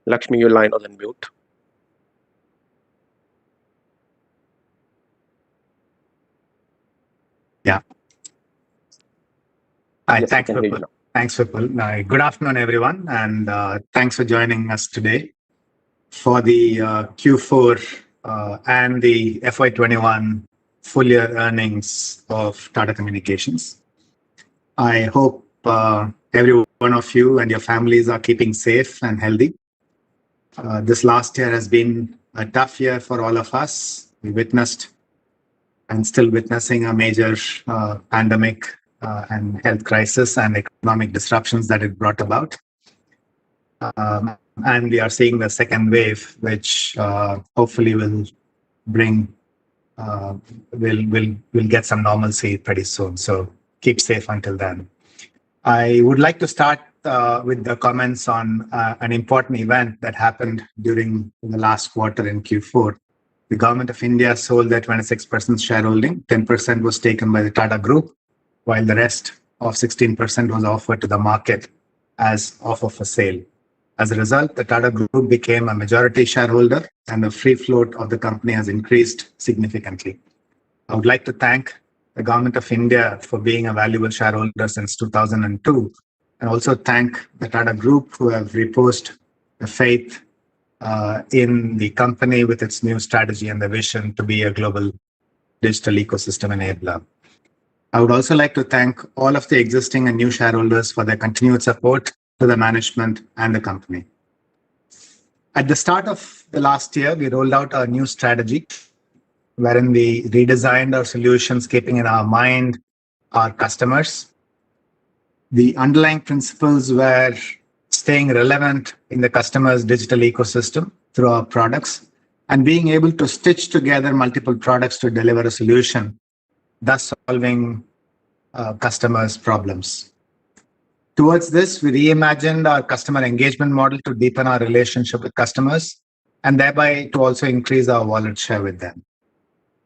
Lakshmi, your line was on mute. Yeah. Hi, Yes, thanks, we can hear you Vipul. now. Thanks, Vipul. Good afternoon, everyone, and thanks for joining us today for the Q4 and the FY21 full year earnings of Tata Communications. I hope every one of you and your families are keeping safe and healthy. This last year has been a tough year for all of us. We witnessed and still witnessing a major pandemic and health crisis and economic disruptions that it brought about. And we are seeing the second wave, which hopefully will bring, will get some normalcy pretty soon. So keep safe until then. I would like to start with the comments on an important event that happened during the last quarter in Q4. The government of India sold their 26% shareholding. 10% was taken by the Tata Group, while the rest of 16% was offered to the market as offer for sale. As a result, the Tata Group became a majority shareholder and the free float of the company has increased significantly. I would like to thank the Government of India for being a valuable shareholder since 2002, and also thank the Tata Group who have reposed the faith in the company with its new strategy and the vision to be a global digital ecosystem enabler. I would also like to thank all of the existing and new shareholders for their continued support to the management and the company. At the start of the last year, we rolled out our new strategy, wherein we redesigned our solutions, keeping in our mind our customers. The underlying principles were staying relevant in the customer's digital ecosystem through our products and being able to stitch together multiple products to deliver a solution, thus solving customers' problems. Towards this, we reimagined our customer engagement model to deepen our relationship with customers and thereby to also increase our wallet share with them.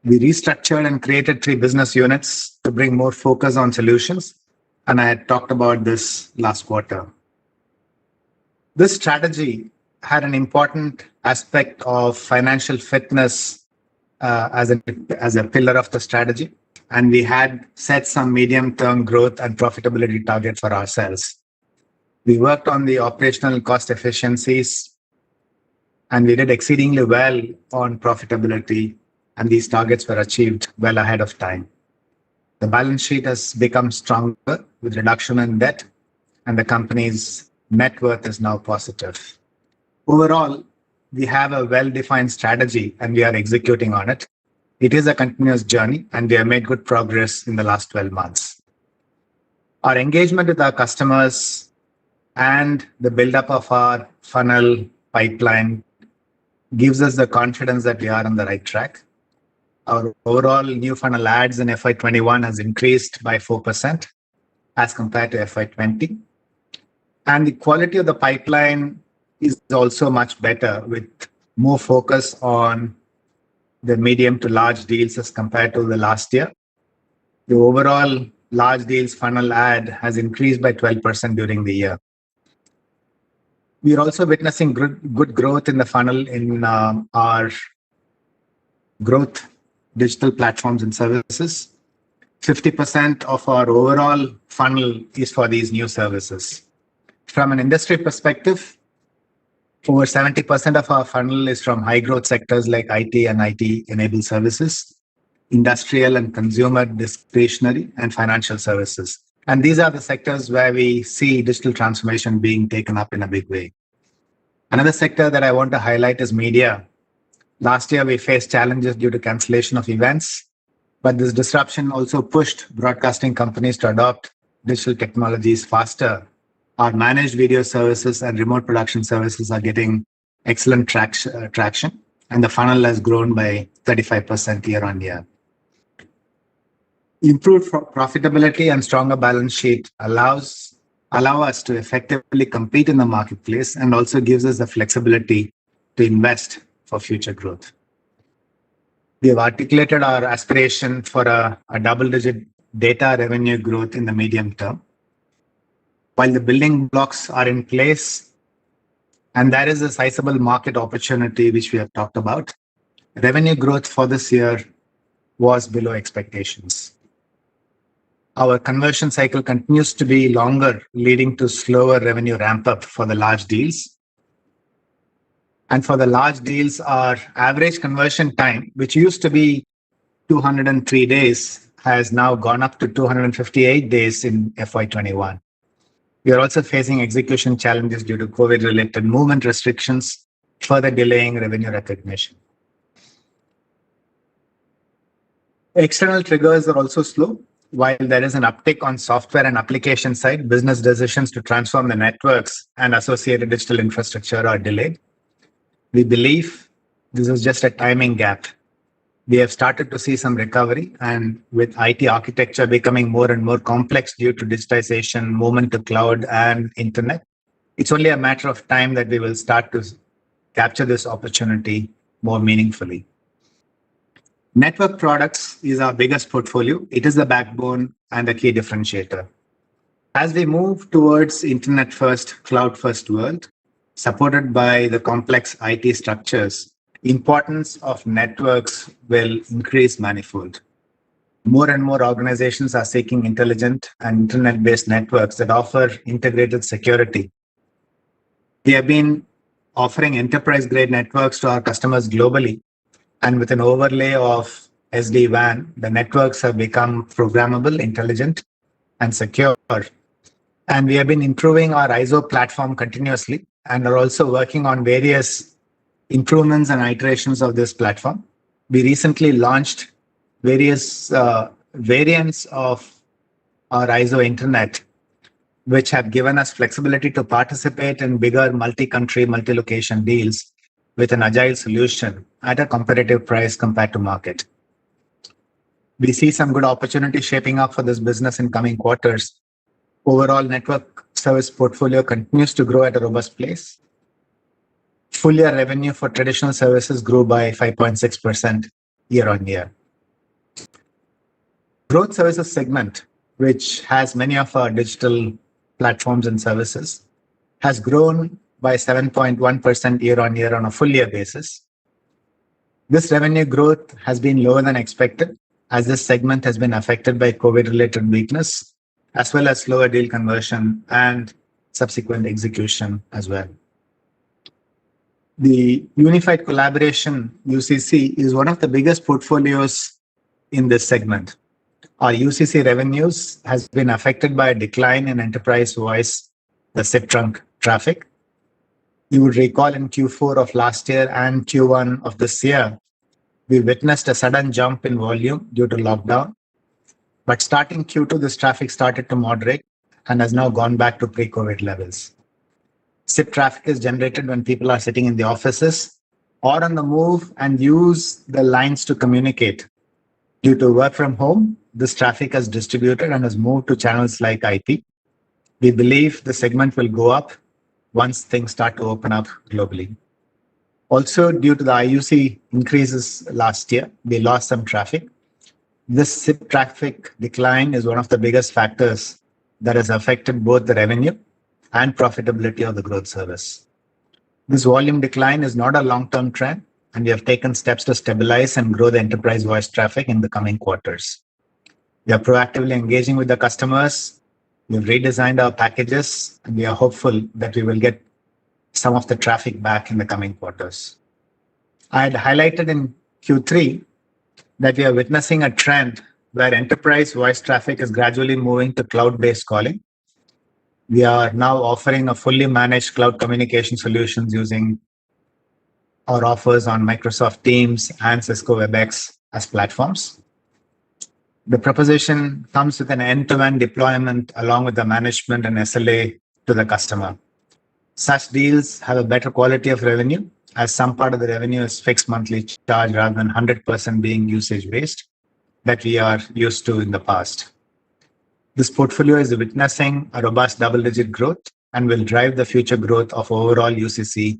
We restructured and created 3 business units to bring more focus on solutions, and I had talked about this last quarter. This strategy had an important aspect of financial fitness as a pillar of the strategy, and we had set some medium-term growth and profitability target for ourselves. We worked on the operational cost efficiencies, and we did exceedingly well on profitability, and these targets were achieved well ahead of time. The balance sheet has become stronger with reduction in debt, and the company's net worth is now positive. Overall, we have a well-defined strategy and we are executing on it. It is a continuous journey and we have made good progress in the last 12 months. Our engagement with our customers and the buildup of our funnel pipeline gives us the confidence that we are on the right track. Our overall new funnel ads in FY21 has increased by 4% as compared to FY20. And the quality of the pipeline is also much better with more focus on the medium to large deals as compared to the last year. The overall large deals funnel ad has increased by 12% during the year. We are also witnessing good growth in the funnel in our growth digital platforms and services. 50% of our overall funnel is for these new services. From an industry perspective, over 70% of our funnel is from high growth sectors like IT and IT-enabled services, industrial and consumer discretionary, and financial services. And these are the sectors where we see digital transformation being taken up in a big way. Another sector that I want to highlight is media. Last year, we faced challenges due to cancellation of events, but this disruption also pushed broadcasting companies to adopt digital technologies faster. Our managed video services and remote production services are getting excellent traction, and the funnel has grown by 35% year on year. Improved profitability and stronger balance sheet allow us to effectively compete in the marketplace and also gives us the flexibility to invest for future growth. We have articulated our aspiration for a double-digit data revenue growth in the medium term. While the building blocks are in place, And that is a sizable market opportunity which we have talked about. Revenue growth for this year was below expectations. Our conversion cycle continues to be longer, leading to slower revenue ramp up for the large deals. And for the large deals, our average conversion time, which used to be 203 days, has now gone up to 258 days in FY21. We are also facing execution challenges due to COVID-related movement restrictions, further delaying revenue recognition. External triggers are also slow. While there is an uptick on software and application side, business decisions to transform the networks and associated digital infrastructure are delayed. We believe this is just a timing gap. We have started to see some recovery, and with IT architecture becoming more and more complex due to digitization, movement to cloud and internet, it's only a matter of time that we will start to capture this opportunity more meaningfully. Network products is our biggest portfolio. It is the backbone and the key differentiator. As we move towards internet first, cloud first world, supported by the complex IT structures, importance of networks will increase manifold. More and more organizations are seeking intelligent and internet-based networks that offer integrated security. We have been offering enterprise-grade networks to our customers globally, and with an overlay of SD-WAN, the networks have become programmable, intelligent, and secure. And we have been improving our ISO platform continuously and are also working on various improvements and iterations of this platform. We recently launched various variants of our ISO Internet, which have given us flexibility to participate in bigger multi-country, multi-location deals with an agile solution at a competitive price compared to market. We see some good opportunity shaping up for this business in coming quarters. Overall network service portfolio continues to grow at a robust pace. Full year revenue for traditional services grew by 5.6% year on year. Growth services segment, which has many of our digital platforms and services, has grown by 7.1% year on year on a full year basis. This revenue growth has been lower than expected, as this segment has been affected by COVID-related weakness, as well as slower deal conversion and subsequent execution as well. The Unified Collaboration, UCC, is one of the biggest portfolios in this segment. Our UCC revenues has been affected by a decline in enterprise voice, the SIP trunk traffic. You would recall in Q4 of last year and Q1 of this year, we witnessed a sudden jump in volume due to lockdown. But starting Q2, this traffic started to moderate and has now gone back to pre-COVID levels. SIP traffic is generated when people are sitting in the offices or on the move and use the lines to communicate. Due to work from home, this traffic has distributed and has moved to channels like IP. We believe the segment will go up once things start to open up globally. Also, due to the IUC increases last year, we lost some traffic. This SIP traffic decline is one of the biggest factors that has affected both the revenue and profitability of the growth service. This volume decline is not a long-term trend, and we have taken steps to stabilize and grow the enterprise voice traffic in the coming quarters. We are proactively engaging with the customers. We've redesigned our packages, and we are hopeful that we will get some of the traffic back in the coming quarters. I had highlighted in Q3 that we are witnessing a trend where enterprise voice traffic is gradually moving to cloud-based calling. We are now offering a fully managed cloud communication solutions using our offers on Microsoft Teams and Cisco WebEx as platforms. The proposition comes with an end-to-end deployment along with the management and SLA to the customer. Such deals have a better quality of revenue, as some part of the revenue is fixed monthly charge rather than 100% being usage-based that we are used to in the past. This portfolio is witnessing a robust double-digit growth and will drive the future growth of overall UCC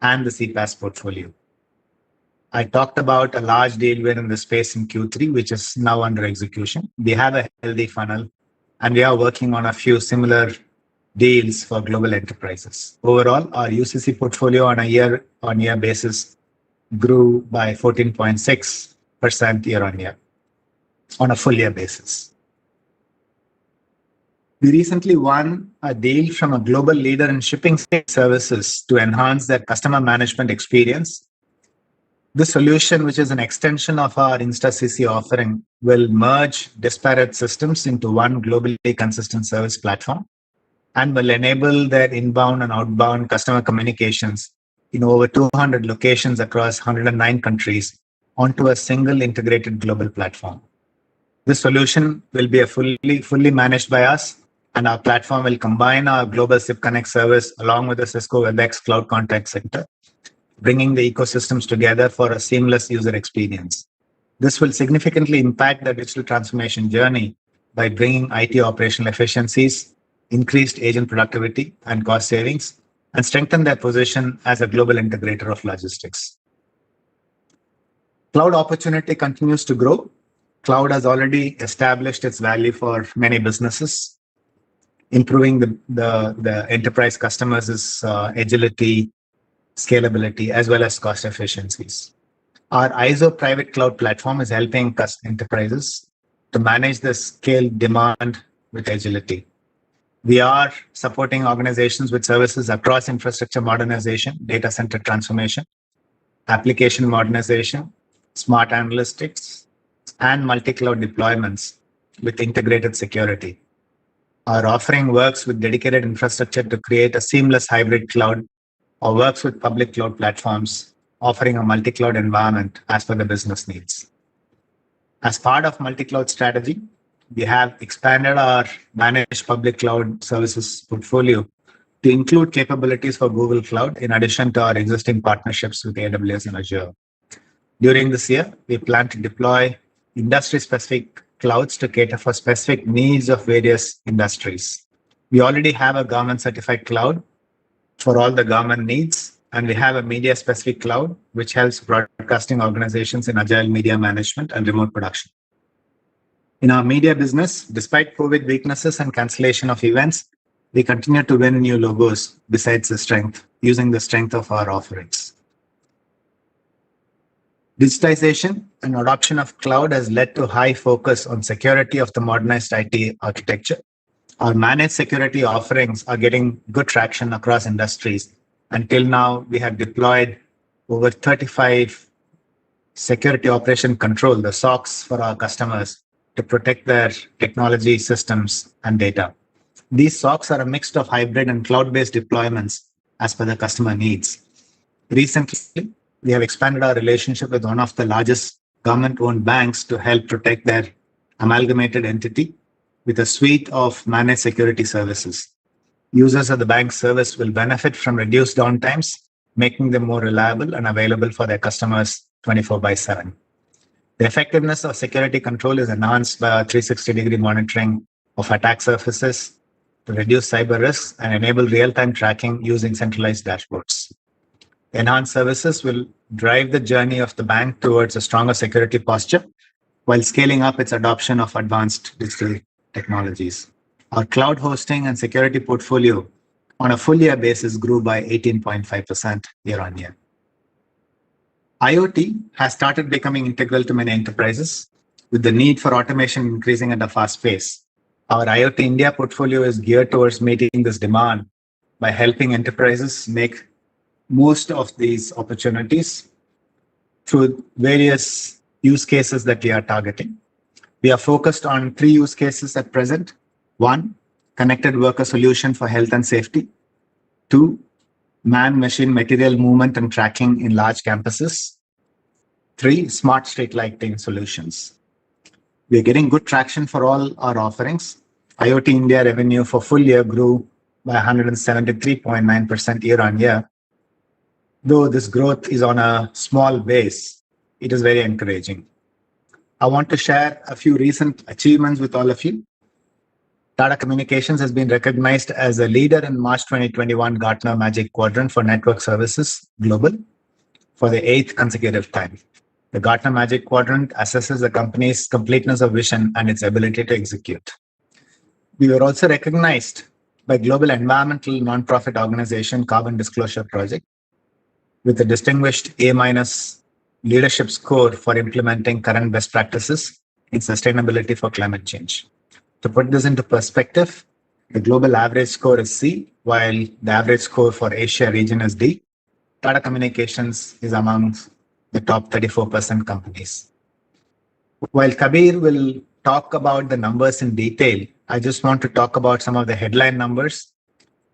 and the CPaaS portfolio. I talked about a large deal win in the space in Q3, which is now under execution. We have a healthy funnel, and we are working on a few similar deals for global enterprises. Overall, our UCC portfolio on a year-on-year basis grew by 14.6% year-on-year on a full year basis. We recently won a deal from a global leader in shipping services to enhance their customer management experience. This solution, which is an extension of our InstaCC offering, will merge disparate systems into one globally consistent service platform and will enable their inbound and outbound customer communications in over 200 locations across 109 countries onto a single integrated global platform. This solution will be fully managed by us, and our platform will combine our global SIP Connect service along with the Cisco WebEx Cloud Contact Center, bringing the ecosystems together for a seamless user experience. This will significantly impact the digital transformation journey by bringing IT operational efficiencies, increased agent productivity and cost savings, and strengthen their position as a global integrator of logistics. Cloud opportunity continues to grow. Cloud has already established its value for many businesses, improving the enterprise customers' agility, scalability, as well as cost efficiencies. Our ISO private cloud platform is helping enterprises to manage the scale demand with agility. We are supporting organizations with services across infrastructure modernization, data center transformation, application modernization, smart analytics, and multi-cloud deployments with integrated security. Our offering works with dedicated infrastructure to create a seamless hybrid cloud, or works with public cloud platforms, offering a multi-cloud environment as per the business needs. As part of multi-cloud strategy, we have expanded our managed public cloud services portfolio to include capabilities for Google Cloud, in addition to our existing partnerships with AWS and Azure. During this year, we plan to deploy industry-specific clouds to cater for specific needs of various industries. We already have a government-certified cloud for all the government needs, and we have a media-specific cloud, which helps broadcasting organizations in agile media management and remote production. In our media business, despite COVID weaknesses and cancellation of events, we continue to win new logos besides using the strength of our offerings. Digitization and adoption of cloud has led to high focus on security of the modernized IT architecture. Our managed security offerings are getting good traction across industries. Until now, we have deployed over 35 security operation control, the SOCs, for our customers to protect their technology systems and data. These SOCs are a mix of hybrid and cloud-based deployments as per the customer needs. Recently, we have expanded our relationship with one of the largest government-owned banks to help protect their amalgamated entity with a suite of managed security services. Users of the bank's service will benefit from reduced downtimes, making them more reliable and available for their customers 24/7. The effectiveness of security control is enhanced by our 360-degree monitoring of attack surfaces to reduce cyber risks and enable real-time tracking using centralized dashboards. Enhanced services will drive the journey of the bank towards a stronger security posture while scaling up its adoption of advanced digital technologies. Our cloud hosting and security portfolio on a full year basis grew by 18.5% year-on-year. IoT has started becoming integral to many enterprises, with the need for automation increasing at a fast pace. Our IoT India portfolio is geared towards meeting this demand by helping enterprises make most of these opportunities through various use cases that we are targeting. We are focused on 3 use cases at present. 1, connected worker solution for health and safety. 2, man-machine material movement and tracking in large campuses. 3, smart street lighting solutions. We are getting good traction for all our offerings. IoT India revenue for full year grew by 173.9% year-on-year. Though this growth is on a small base, it is very encouraging. I want to share a few recent achievements with all of you. Tata Communications has been recognized as a leader in March 2021 Gartner Magic Quadrant for Network Services Global for the 8th consecutive time. The Gartner Magic Quadrant assesses the company's completeness of vision and its ability to execute. We were also recognized by global environmental non-profit organization Carbon Disclosure Project with a distinguished A- leadership score for implementing current best practices in sustainability for climate change. To put this into perspective, the global average score is C, while the average score for Asia region is D. Tata Communications is among the top 34% companies. While Kabir will talk about the numbers in detail, I just want to talk about some of the headline numbers.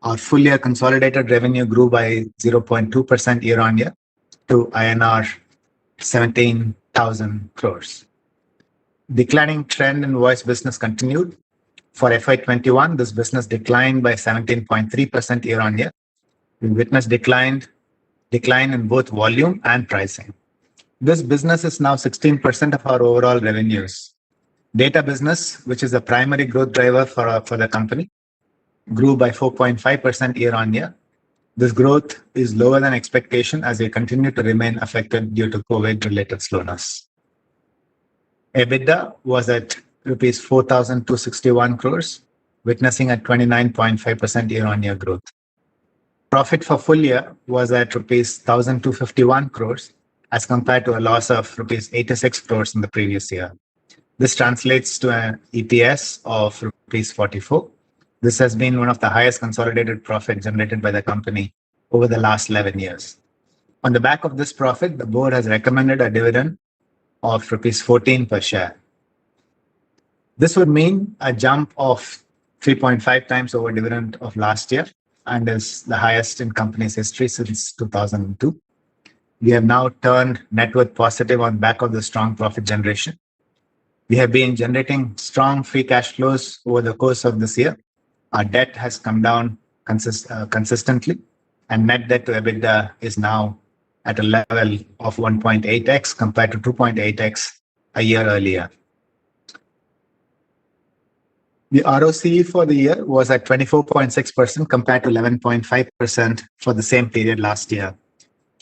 Our full year consolidated revenue grew by 0.2% year on year to INR 17,000 crores. Declining trend in voice business continued. For FY21, this business declined by 17.3% year on year. We witnessed decline in both volume and pricing. This business is now 16% of our overall revenues. Data business, which is the primary growth driver for the company, grew by 4.5% year on year. This growth is lower than expectation as we continue to remain affected due to COVID-related slowness. EBITDA was at rupees 4,261 crores, witnessing a 29.5% year-on-year growth. Profit for full year was at rupees 1,251 crores as compared to a loss of rupees 86 crores in the previous year. This translates to an EPS of rupees 44. This has been one of the highest consolidated profit generated by the company over the last 11 years. On the back of this profit, the board has recommended a dividend of rupees 14 per share. This would mean a jump of 3.5 times over dividend of last year and is the highest in company's history since 2002. We have now turned net worth positive on back of the strong profit generation. We have been generating strong free cash flows over the course of this year. Our debt has come down consistently, and net debt to EBITDA is now at a level of 1.8x compared to 2.8x a year earlier. The ROCE for the year was at 24.6% compared to 11.5% for the same period last year.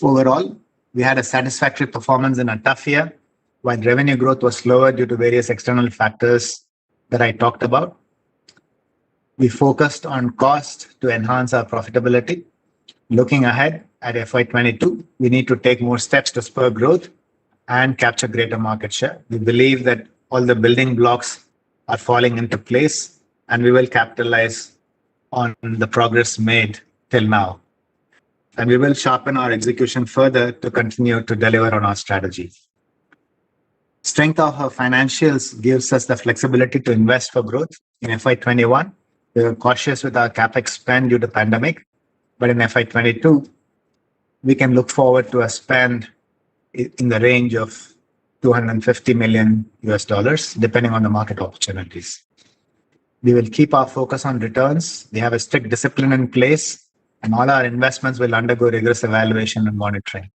Overall, we had a satisfactory performance in a tough year, while revenue growth was slower due to various external factors that I talked about. We focused on cost to enhance our profitability. Looking ahead at FY22, we need to take more steps to spur growth and capture greater market share. We believe that all the building blocks are falling into place, and we will capitalize on the progress made till now. And we will sharpen our execution further to continue to deliver on our strategy. Strength of our financials gives us the flexibility to invest for growth. In FY21, we were cautious with our capex spend due to pandemic, but in FY22, we can look forward to a spend in the range of $250 million US, depending on the market opportunities. We will keep our focus on returns. We have a strict discipline in place, and all our investments will undergo rigorous evaluation and monitoring.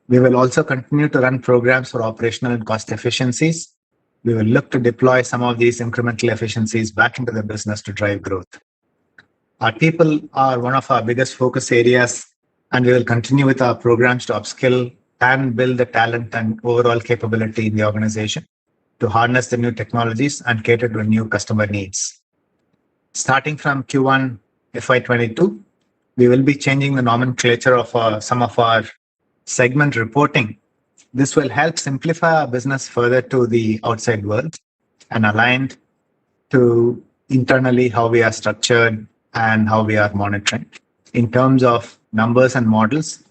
We will also continue to run programs for operational and cost efficiencies. We will look to deploy some of these incremental efficiencies back into the business to drive growth. Our people are one of our biggest focus areas, and we will continue with our programs to upskill and build the talent and overall capability in the organization to harness the new technologies and cater to new customer needs. Starting from Q1 FY22, we will be changing the nomenclature of some of our segment reporting. This will help simplify our business further to the outside world and aligned to internally how we are structured and how we are monitoring. In terms of numbers and models,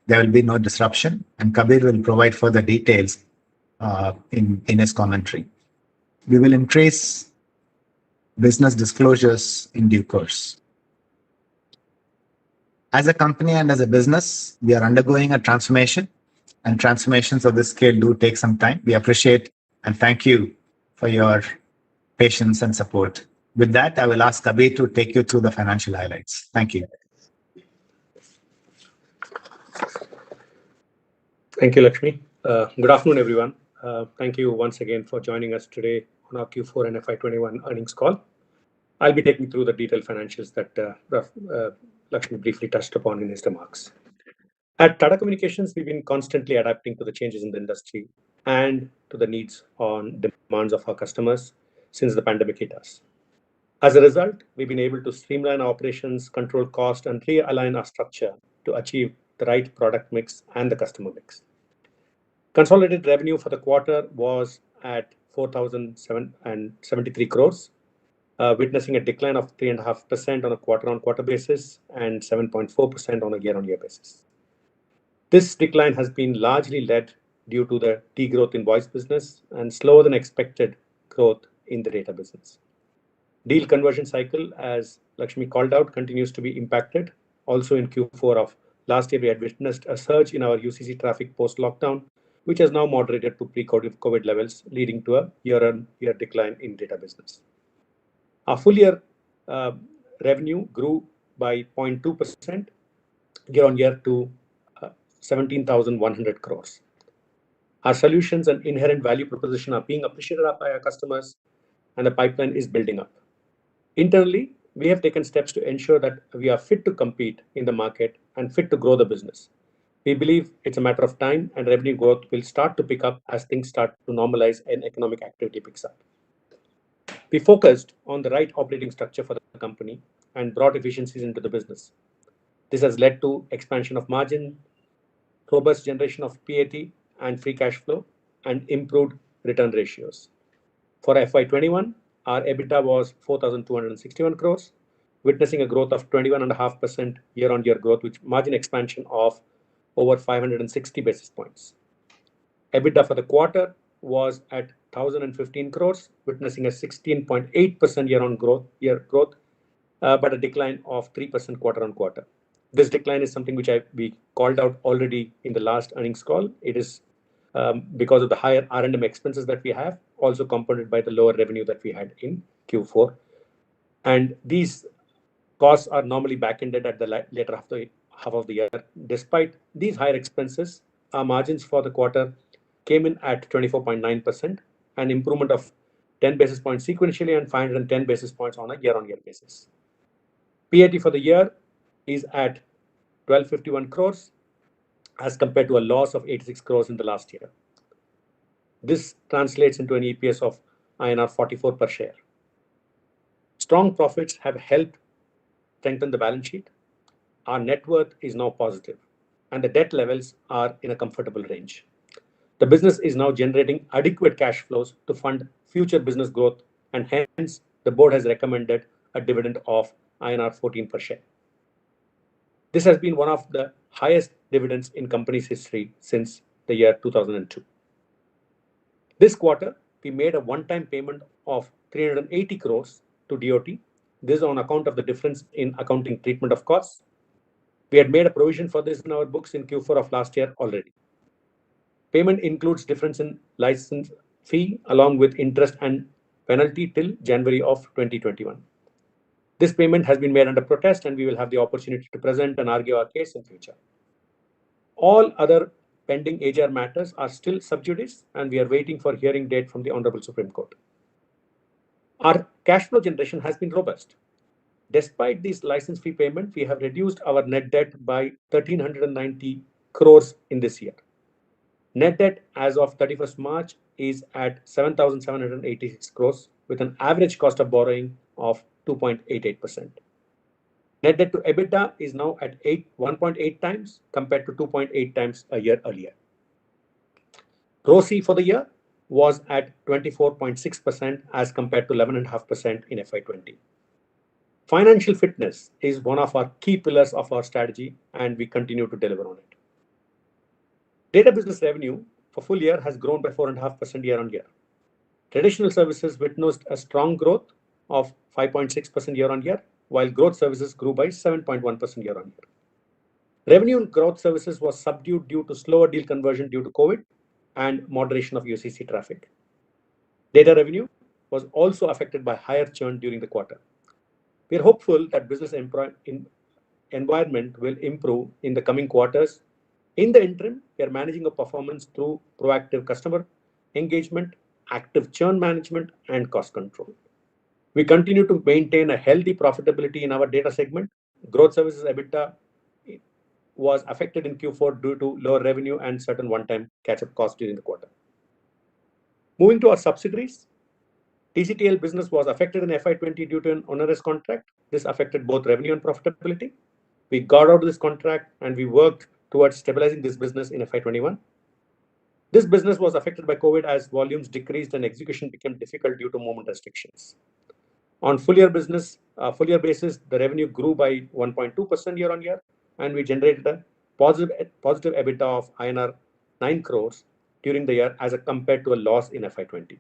there will be no disruption, and Kabir will provide further details in his commentary. We will increase business disclosures in due course. As a company and as a business, we are undergoing a transformation, and transformations of this scale do take some time. We appreciate and thank you for your patience and support. With that, I will ask Kabir to take you through the financial highlights. Thank you. Thank you, Lakshmi. Good afternoon, everyone. Thank you once again for joining us today on our Q4 and FY21 earnings call. I'll be taking through the detailed financials that Lakshmi briefly touched upon in his remarks. At Tata Communications, we've been constantly adapting to the changes in the industry and to the needs and demands of our customers since the pandemic hit us. As a result, we've been able to streamline our operations, control cost, and realign our structure to achieve the right product mix and the customer mix. Consolidated revenue for the quarter was at 4,773 crores, witnessing a decline of 3.5% on a quarter-on-quarter basis and 7.4% on a year-on-year basis. This decline has been largely led due to the degrowth in voice business and slower than expected growth in the data business. Deal conversion cycle, as Lakshmi called out, continues to be impacted. Also in Q4 of last year, we had witnessed a surge in our UCC traffic post-lockdown, which has now moderated to pre-COVID levels, leading to a year-on-year decline in data business. Our full year revenue grew by 0.2% year-on-year to 17,100 crores. Our solutions and inherent value proposition are being appreciated by our customers, and the pipeline is building up. Internally, we have taken steps to ensure that we are fit to compete in the market and fit to grow the business. We believe it's a matter of time and revenue growth will start to pick up as things start to normalize and economic activity picks up. We focused on the right operating structure for the company and brought efficiencies into the business. This has led to expansion of margin, robust generation of PAT and free cash flow, and improved return ratios. For FY21, our EBITDA was 4,261 crores, witnessing a growth of 21.5% year-on-year growth, with margin expansion of over 560 basis points. EBITDA for the quarter was at 1,015 crores, witnessing a 16.8% year-on-year growth, but a decline of 3% quarter-on-quarter. This decline is something which we called out already in the last earnings call. It is because of the higher R&M expenses that we have, also compounded by the lower revenue that we had in Q4. And these costs are normally back-ended at the later half of the year. Despite these higher expenses, our margins for the quarter came in at 24.9%, an improvement of 10 basis points sequentially and 510 basis points on a year-on-year basis. PAT for the year is at 1,251 crores as compared to a loss of 86 crores in the last year. This translates into an EPS of INR 44 per share. Strong profits have helped strengthen the balance sheet. Our net worth is now positive, and the debt levels are in a comfortable range. The business is now generating adequate cash flows to fund future business growth, and hence the board has recommended a dividend of INR 14 per share. This has been one of the highest dividends in company's history since the year 2002. This quarter, we made a one-time payment of 380 crores to DOT. This is on account of the difference in accounting treatment of costs. We had made a provision for this in our books in Q4 of last year already. Payment includes difference in license fee along with interest and penalty till January of 2021. This payment has been made under protest, and we will have the opportunity to present and argue our case in future. All other pending AGR matters are still sub judice, and we are waiting for hearing date from the Honorable Supreme Court. Our cash flow generation has been robust. Despite this license fee payment, we have reduced our net debt by 1,390 crores in this year. Net debt as of 31st March is at 7,786 crores with an average cost of borrowing of 2.88%. Net debt to EBITDA is now at 1.8 times compared to 2.8 times a year earlier. ROCE for the year was at 24.6% as compared to 11.5% in FY20. Financial fitness is one of our key pillars of our strategy, and we continue to deliver on it. Data business revenue for full year has grown by 4.5% year-on-year. Traditional services witnessed a strong growth of 5.6% year-on-year, while growth services grew by 7.1% year-on-year. Revenue in growth services was subdued due to slower deal conversion due to COVID and moderation of UCC traffic. Data revenue was also affected by higher churn during the quarter. We are hopeful that business environment will improve in the coming quarters. In the interim, we are managing a performance through proactive customer engagement, active churn management, and cost control. We continue to maintain a healthy profitability in our data segment. Growth services EBITDA was affected in Q4 due to lower revenue and certain one-time catch-up costs during the quarter. Moving to our subsidiaries, TCTL business was affected in FY20 due to an onerous contract. This affected both revenue and profitability. We got out of this contract and we worked towards stabilizing this business in FY21. This business was affected by COVID as volumes decreased and execution became difficult due to movement restrictions. On full year basis, the revenue grew by 1.2% year on year, and we generated a positive EBITDA of INR 9 crores during the year as compared to a loss in FY20.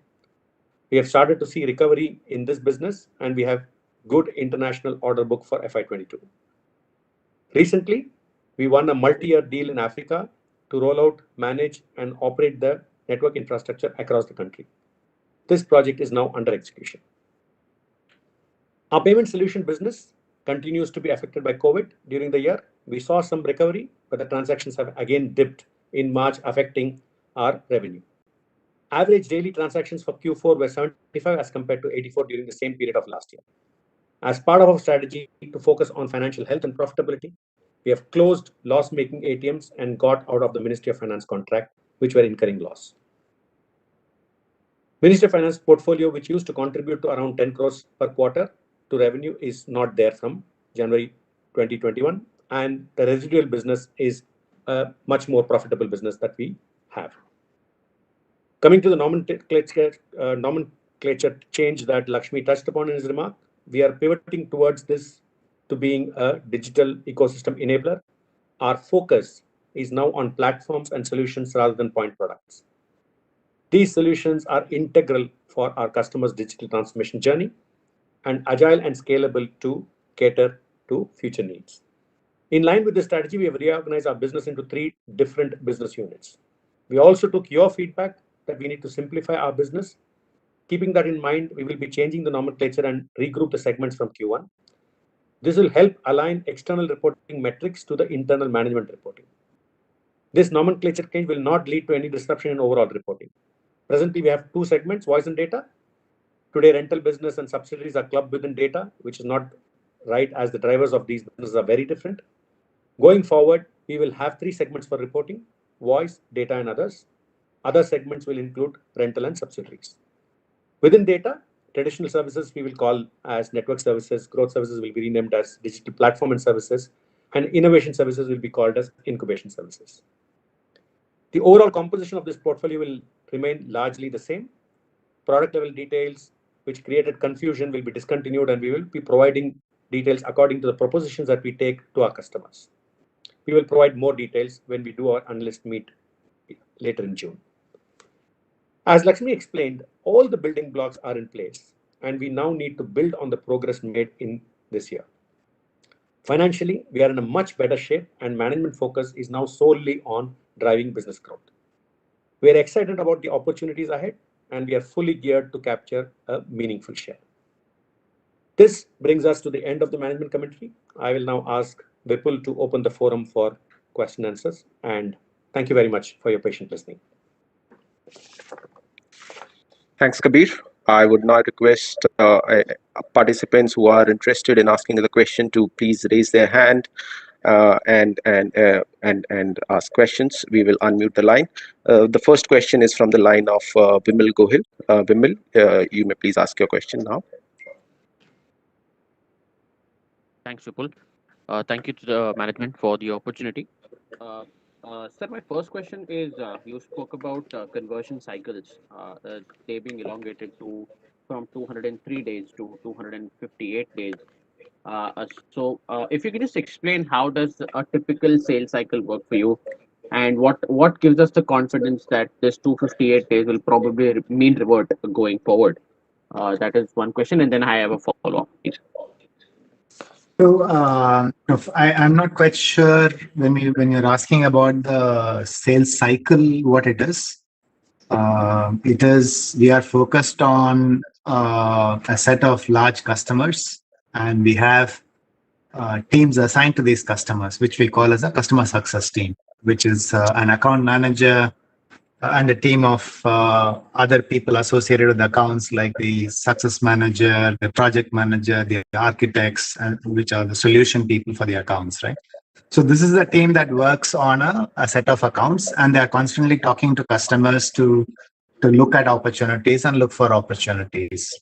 We have started to see recovery in this business, and we have good international order book for FY22. Recently, we won a multi-year deal in Africa to roll out, manage, and operate the network infrastructure across the country. This project is now under execution. Our payment solution business continues to be affected by COVID during the year. We saw some recovery, but the transactions have again dipped in March, affecting our revenue. Average daily transactions for Q4 were 75 as compared to 84 during the same period of last year. As part of our strategy to focus on financial health and profitability, we have closed loss-making ATMs and got out of the Ministry of Finance contract, which were incurring loss. Ministry of Finance portfolio, which used to contribute to around 10 crores per quarter to revenue, is not there from January 2021, and the residual business is a much more profitable business that we have. Coming to the nomenclature change that Lakshmi touched upon in his remark, we are pivoting towards this to being a digital ecosystem enabler. Our focus is now on platforms and solutions rather than point products. These solutions are integral for our customers' digital transformation journey and agile and scalable to cater to future needs. In line with this strategy, we have reorganized our business into 3 different business units. We also took your feedback that we need to simplify our business. Keeping that in mind, we will be changing the nomenclature and regroup the segments from Q1. This will help align external reporting metrics to the internal management reporting. This nomenclature change will not lead to any disruption in overall reporting. Presently, we have 2 segments, voice and data. Today, rental business and subsidiaries are clubbed within data, which is not right as the drivers of these businesses are very different. Going forward, we will have 3 segments for reporting: voice, data, and others. Other segments will include rental and subsidiaries. Within data, traditional services we will call as network services, growth services will be renamed as digital platform and services, and innovation services will be called as incubation services. The overall composition of this portfolio will remain largely the same. Product level details, which created confusion, will be discontinued, and we will be providing details according to the propositions that we take to our customers. We will provide more details when we do our analyst meet later in June. As Lakshmi explained, all the building blocks are in place, and we now need to build on the progress made in this year. Financially, we are in a much better shape, and management focus is now solely on driving business growth. We are excited about the opportunities ahead, and we are fully geared to capture a meaningful share. This brings us to the end of the management commentary. I will now ask Vipul to open the forum for question and answers, and thank you very much for your patient listening. Thanks, Kabir. I would now request participants who are interested in asking the question to please raise their hand and ask questions. We will unmute the line. The first question is from the line of Vimal Gohil. Vimal, you may please ask your question now. Thanks, Vipul. Thank you to the management for the opportunity. Sir, my first question is, you spoke about conversion cycles, they being elongated from 203 days to 258 days. So if you can just explain, how does a typical sales cycle work for you, and what gives us the confidence that this 258 days will probably mean revert going forward? That is one question, and then I have a follow-up, please. So I'm not quite sure when you're asking about the sales cycle, what it is. We are focused on a set of large customers, and we have teams assigned to these customers, which we call as a customer success team, which is an account manager and a team of other people associated with the accounts, like the success manager, the project manager, the architects, which are the solution people for the accounts, right? So this is a team that works on a set of accounts, and they are constantly talking to customers to to look at opportunities and look for opportunities.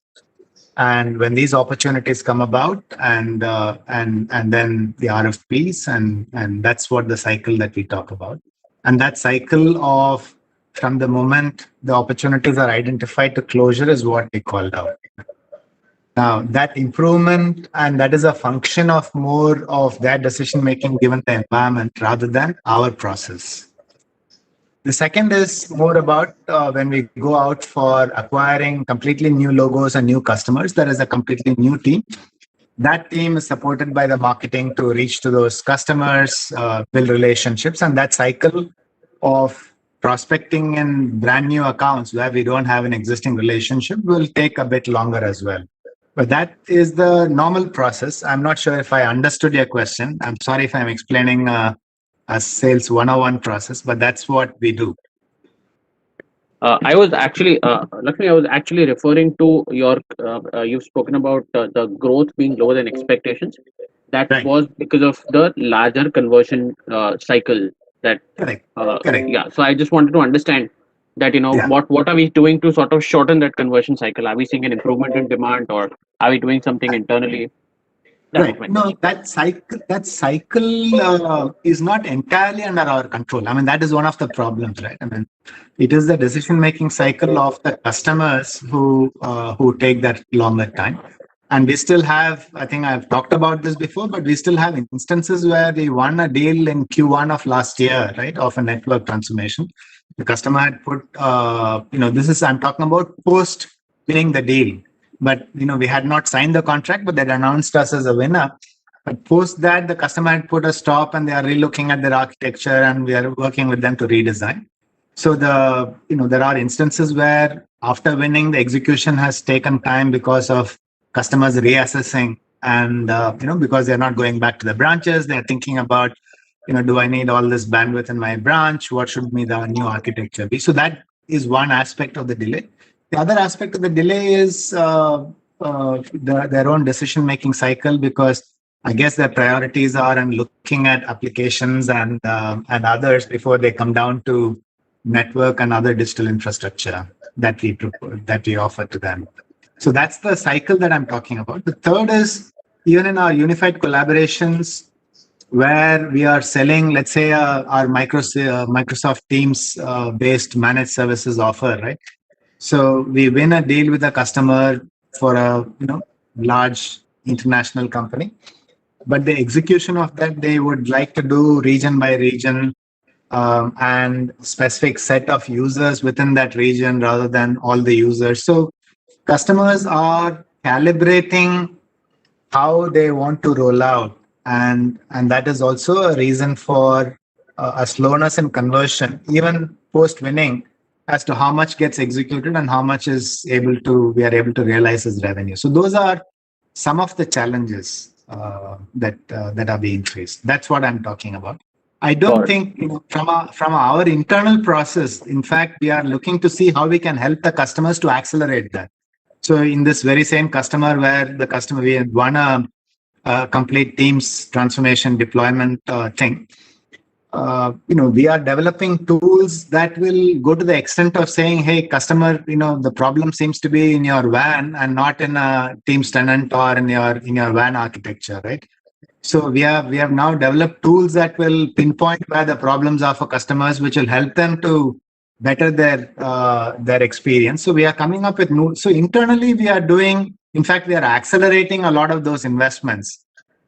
And when these opportunities come about, and then the RFPs, and that's what the cycle that we talk about. And that cycle of from the moment the opportunities are identified to closure is what we called out. Now, that improvement, and that is a function of more of their decision making given the environment rather than our process. The second is more about when we go out for acquiring completely new logos and new customers, there is a completely new team. That team is supported by the marketing to reach to those customers, build relationships, and that cycle of prospecting in brand new accounts where we don't have an existing relationship will take a bit longer as well. But that is the normal process. I'm not sure if I understood your question. I'm sorry if I'm explaining a sales 101 process, but that's what we do. I was actually, Lakshmi, I was actually referring to your, you've spoken about the growth being lower than expectations. That Right. was because of the larger conversion cycle that, Correct. Correct. yeah. So I just wanted to understand that, Yeah. what are we doing to sort of shorten that conversion cycle? Are we seeing an improvement in demand, or are we doing something internally? That was my Right. No, question. that cycle is not entirely under our control. I mean, that is one of the problems, right? I mean, it is the decision-making cycle of the customers who take that longer time. And we still have, I think I've talked about this before, but we still have instances where we won a deal in Q1 of last year, right, of a network transformation. The customer had put, I'm talking about post winning the deal. But we had not signed the contract, but they announced us as a winner. But post that, the customer had put a stop, and they are relooking at their architecture, and we are working with them to redesign. So there are instances where after winning, the execution has taken time because of customers reassessing, and because they're not going back to the branches, they're thinking about, do I need all this bandwidth in my branch? What should be the new architecture be? So that is one aspect of the delay. The other aspect of the delay is their own decision-making cycle, because I guess their priorities are and looking at applications and others before they come down to network and other digital infrastructure that we offer to them. So that's the cycle that I'm talking about. The third is even in our unified collaborations where we are selling, let's say, our Microsoft Teams based managed services offer, right? So we win a deal with a customer for a large international company, but the execution of that they would like to do region by region and specific set of users within that region rather than all the users. So customers are calibrating how they want to roll out, and that is also a reason for a slowness in conversion, even post winning, as to how much gets executed and how much we are able to realize as revenue. So those are some of the challenges that are being faced. That's what I'm talking about. I don't think from our internal process, in fact, we are looking to see how we can help the customers to accelerate that. So in this very same customer where we had won a complete Teams transformation deployment thing, we are developing tools that will go to the extent of saying, hey, customer, the problem seems to be in your WAN and not in a Teams tenant or in your WAN architecture, right? So we have now developed tools that will pinpoint where the problems are for customers, which will help them to better their experience. So we are coming up with new. So internally, we are accelerating a lot of those investments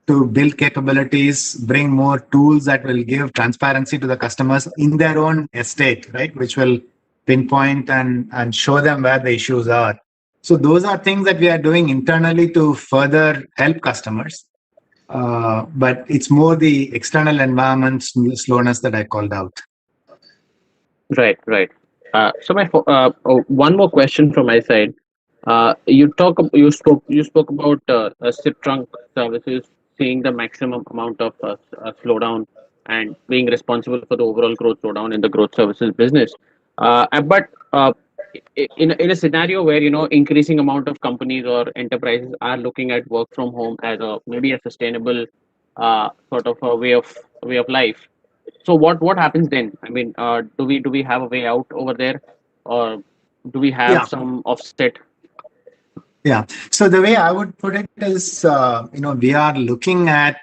to build capabilities, bring more tools that will give transparency to the customers in their own estate, right? Which will pinpoint and show them where the issues are. So those are things that we are doing internally to further help customers. But it's more the external environment slowness that I called out. Right. So my one more question from my side. You spoke about SIP trunk services seeing the maximum amount of slowdown and being responsible for the overall growth slowdown in the growth services business. But in a scenario where increasing amount of companies or enterprises are looking at work from home as maybe a sustainable sort of a way of life. So what happens then? I mean, do we have a way out over there, or do we have some offset? Yeah. So the way I would put it is, we are looking at,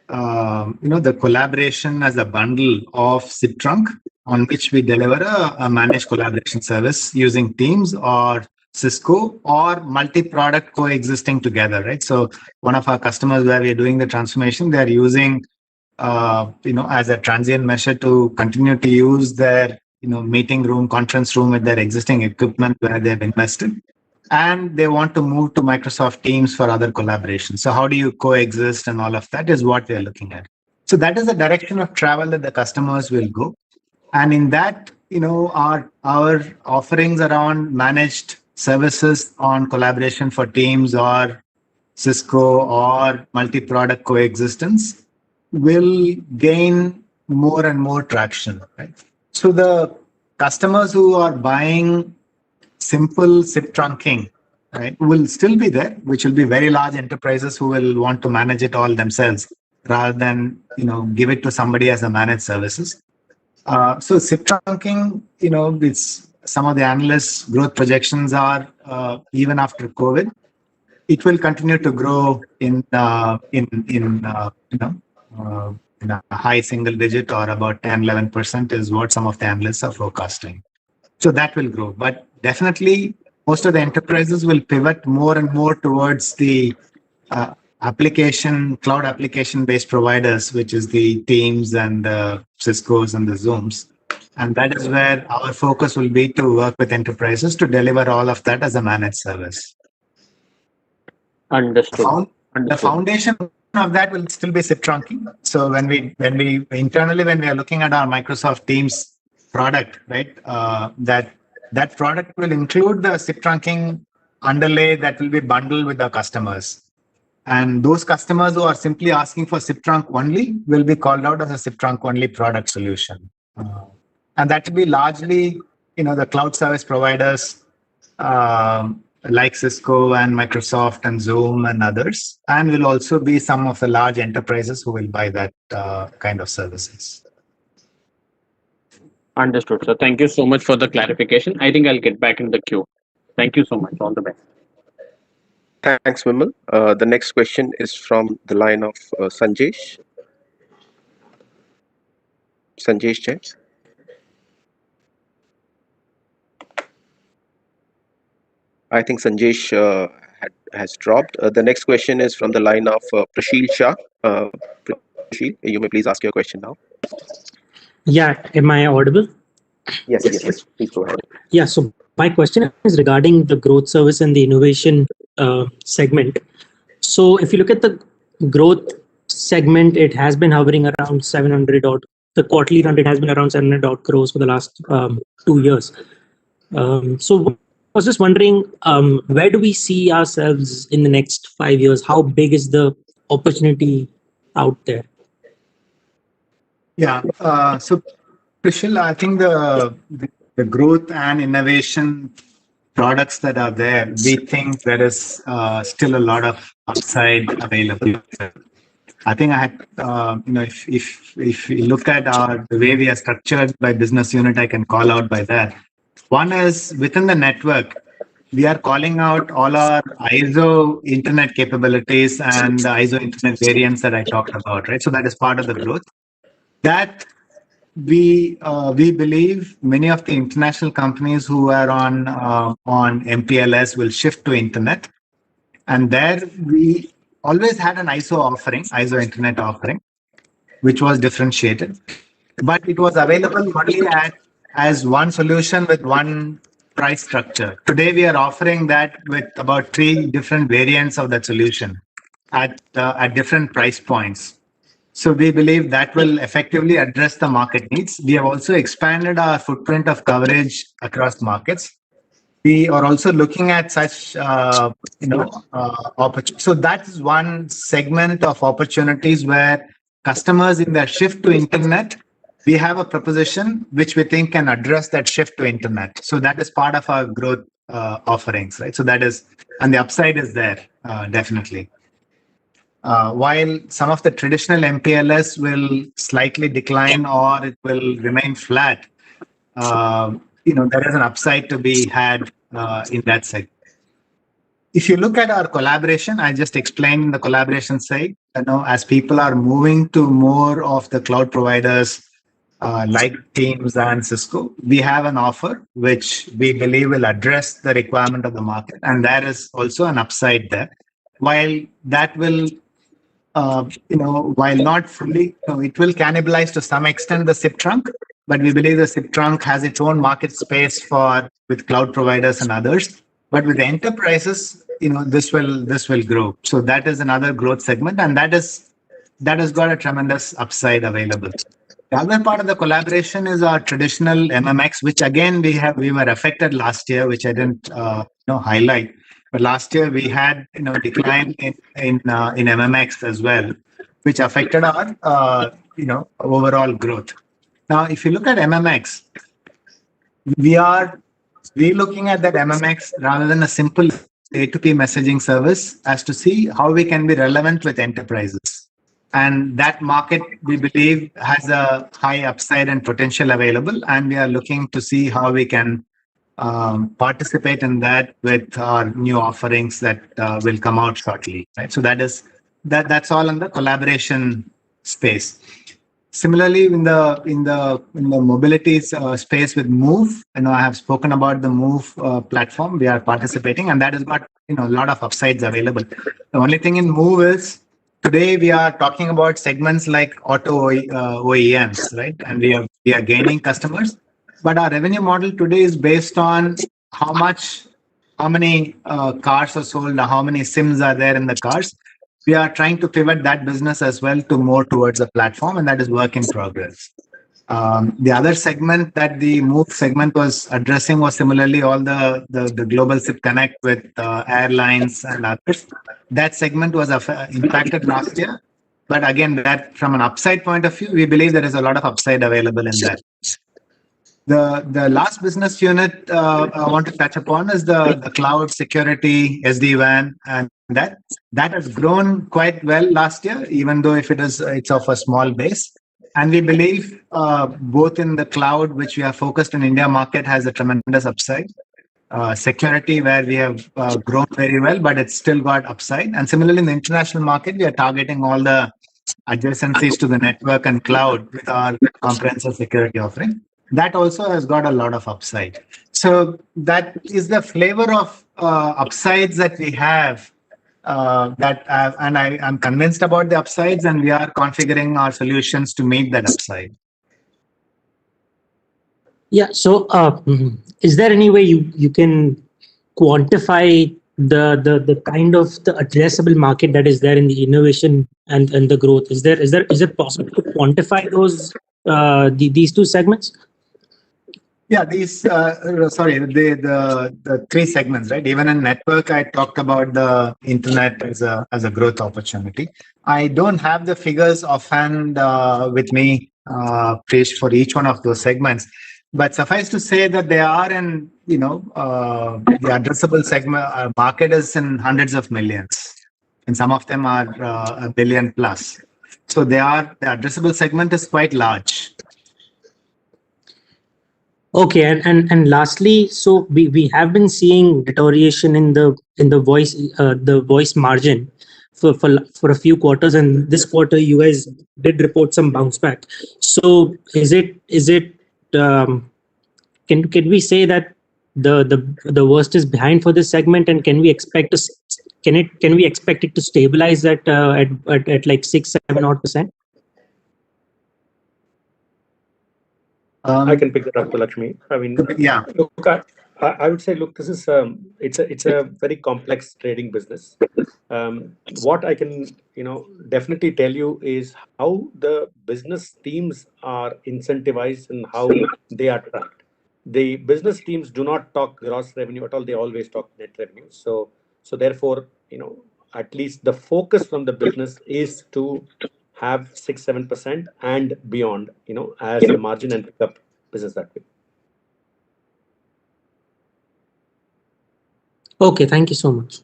the collaboration as a bundle of SIP trunk on which we deliver a managed collaboration service using Teams or Cisco or multi-product coexisting together, right? So one of our customers where we're doing the transformation, they're using, as a transient measure to continue to use their, meeting room, conference room with their existing equipment where they've invested. And they want to move to Microsoft Teams for other collaboration. So how do you coexist and all of that is what we're looking at. So that is the direction of travel that the customers will go. And in that, our offerings around managed services on collaboration for Teams or Cisco or multi-product coexistence will gain more and more traction, right? So the customers who are buying simple SIP trunking, right, will still be there, which will be very large enterprises who will want to manage it all themselves rather than, give it to somebody as a managed services. So SIP trunking, it's some of the analysts' growth projections are even after COVID, it will continue to grow in a high single digit or about 10-11% is what some of the analysts are forecasting. So that will grow, but definitely most of the enterprises will pivot more and more towards the cloud application based providers, which is the Teams and the Cisco's and the Zooms. And that is where our focus will be to work with enterprises to deliver all of that as a managed service. Understood. The foundation of that will still be SIP trunking. So when we internally, when we are looking at our Microsoft Teams product, right, that product will include the SIP trunking underlay that will be bundled with our customers. And those customers who are simply asking for SIP trunk only will be called out as a SIP trunk only product solution. And that will be largely, the cloud service providers like Cisco and Microsoft and Zoom and others. And will also be some of the large enterprises who will buy that kind of services. Understood. So thank you so much for the clarification. I think I'll get back in the queue. Thank you so much. All the best. Thanks, Vimal. The next question is from the line of Sanjesh. Sanjesh James. I think Sanjesh has dropped. The next question is from the line of Prashil Shah. Prashil, you may please ask your question now. Yeah, am I audible? Yes. Please go ahead. Yeah, so my question is regarding the growth service and the innovation segment. So if you look at the growth segment, it has been hovering around 700 odd. The quarterly run rate has been around 700 odd crores for the last 2 years. So I was just wondering, where do we see ourselves in the next 5 years? How big is the opportunity out there? Yeah. So, Prashil, I think the growth and innovation products that are there, we think there is still a lot of upside available. I think if you look at the way we are structured by business unit, I can call out by that. One is within the network, we are calling out all our ISO internet capabilities and the ISO internet variants that I talked about, right? So that is part of the growth. That we believe many of the international companies who are on MPLS will shift to internet, and there we always had an ISO internet offering, which was differentiated, but it was available only as one solution with one price structure. Today we are offering that with about 3 different variants of that solution at different price points. So we believe that will effectively address the market needs. We have also expanded our footprint of coverage across markets. We are also looking at such, opportunities. So that is one segment of opportunities where customers in their shift to internet, we have a proposition which we think can address that shift to internet. So that is part of our growth offerings, right? So that is, and the upside is there, definitely. While some of the traditional MPLS will slightly decline or it will remain flat, there is an upside to be had in that segment. If you look at our collaboration, I just explained the collaboration side. As people are moving to more of the cloud providers like Teams and Cisco, we have an offer which we believe will address the requirement of the market, and there is also an upside there. While that will, while not fully, it will cannibalize to some extent the SIP trunk, but we believe the SIP trunk has its own market space with cloud providers and others. But with the enterprises, this will grow. So that is another growth segment, and that has got a tremendous upside available. The other part of the collaboration is our traditional MMX, which again we were affected last year, which I didn't highlight. But last year we had decline in MMX as well, which affected our overall growth. Now, if you look at MMX, we're looking at that MMX rather than a simple A2P messaging service as to see how we can be relevant with enterprises. And that market, we believe, has a high upside and potential available. And we are looking to see how we can participate in that with our new offerings that will come out shortly. Right? So that's all in the collaboration space. Similarly, in the mobility space with Move, I have spoken about the Move platform. We are participating, and that has got a lot of upsides available. The only thing in Move is today we are talking about segments like auto OEMs, right? And we are gaining customers, but our revenue model today is based on how many cars are sold, how many SIMs are there in the cars. We are trying to pivot that business as well to more towards a platform, and that is work in progress. The other segment that the Move segment was addressing was similarly all the global SIP connect with airlines and others. That segment was impacted last year, but again, that from an upside point of view, we believe there is a lot of upside available in that. The last business unit I want to touch upon is the cloud security, SD-WAN, and that has grown quite well last year, even though it's of a small base. And we believe both in the cloud, which we are focused in India market, has a tremendous upside. Security, where we have grown very well, but it's still got upside. And similarly, in the international market, we are targeting all the adjacencies to the network and cloud with our comprehensive security offering. That also has got a lot of upside. So that is the flavor of upsides that we have. And I'm convinced about the upsides, and we are configuring our solutions to meet that upside. Yeah. So, is there any way you can quantify the kind of the addressable market that is there in the innovation and the growth? Is it possible to quantify these two segments? Yeah, the three segments, right? Even in network, I talked about the internet as a growth opportunity. I don't have the figures offhand with me, Prish, for each one of those segments, but suffice to say that they are in, the addressable segment market is in hundreds of millions, and some of them are a billion plus. So the addressable segment is quite large. Okay, and lastly, so we have been seeing deterioration in the voice margin for a few quarters, and this quarter you guys did report some bounce back. So can we say that the worst is behind for this segment, and can we expect it to stabilize at like 6-7% odd? I can pick that up, Lakshmi. I mean, yeah. Look, I would say, this is it's a very complex trading business. What I can definitely tell you is how the business teams are incentivized and how they are tracked. The business teams do not talk gross revenue at all; they always talk net revenue. So therefore, at least the focus from the business is to have 6-7% and beyond, as the margin and pick up business that way. Okay, thank you so much.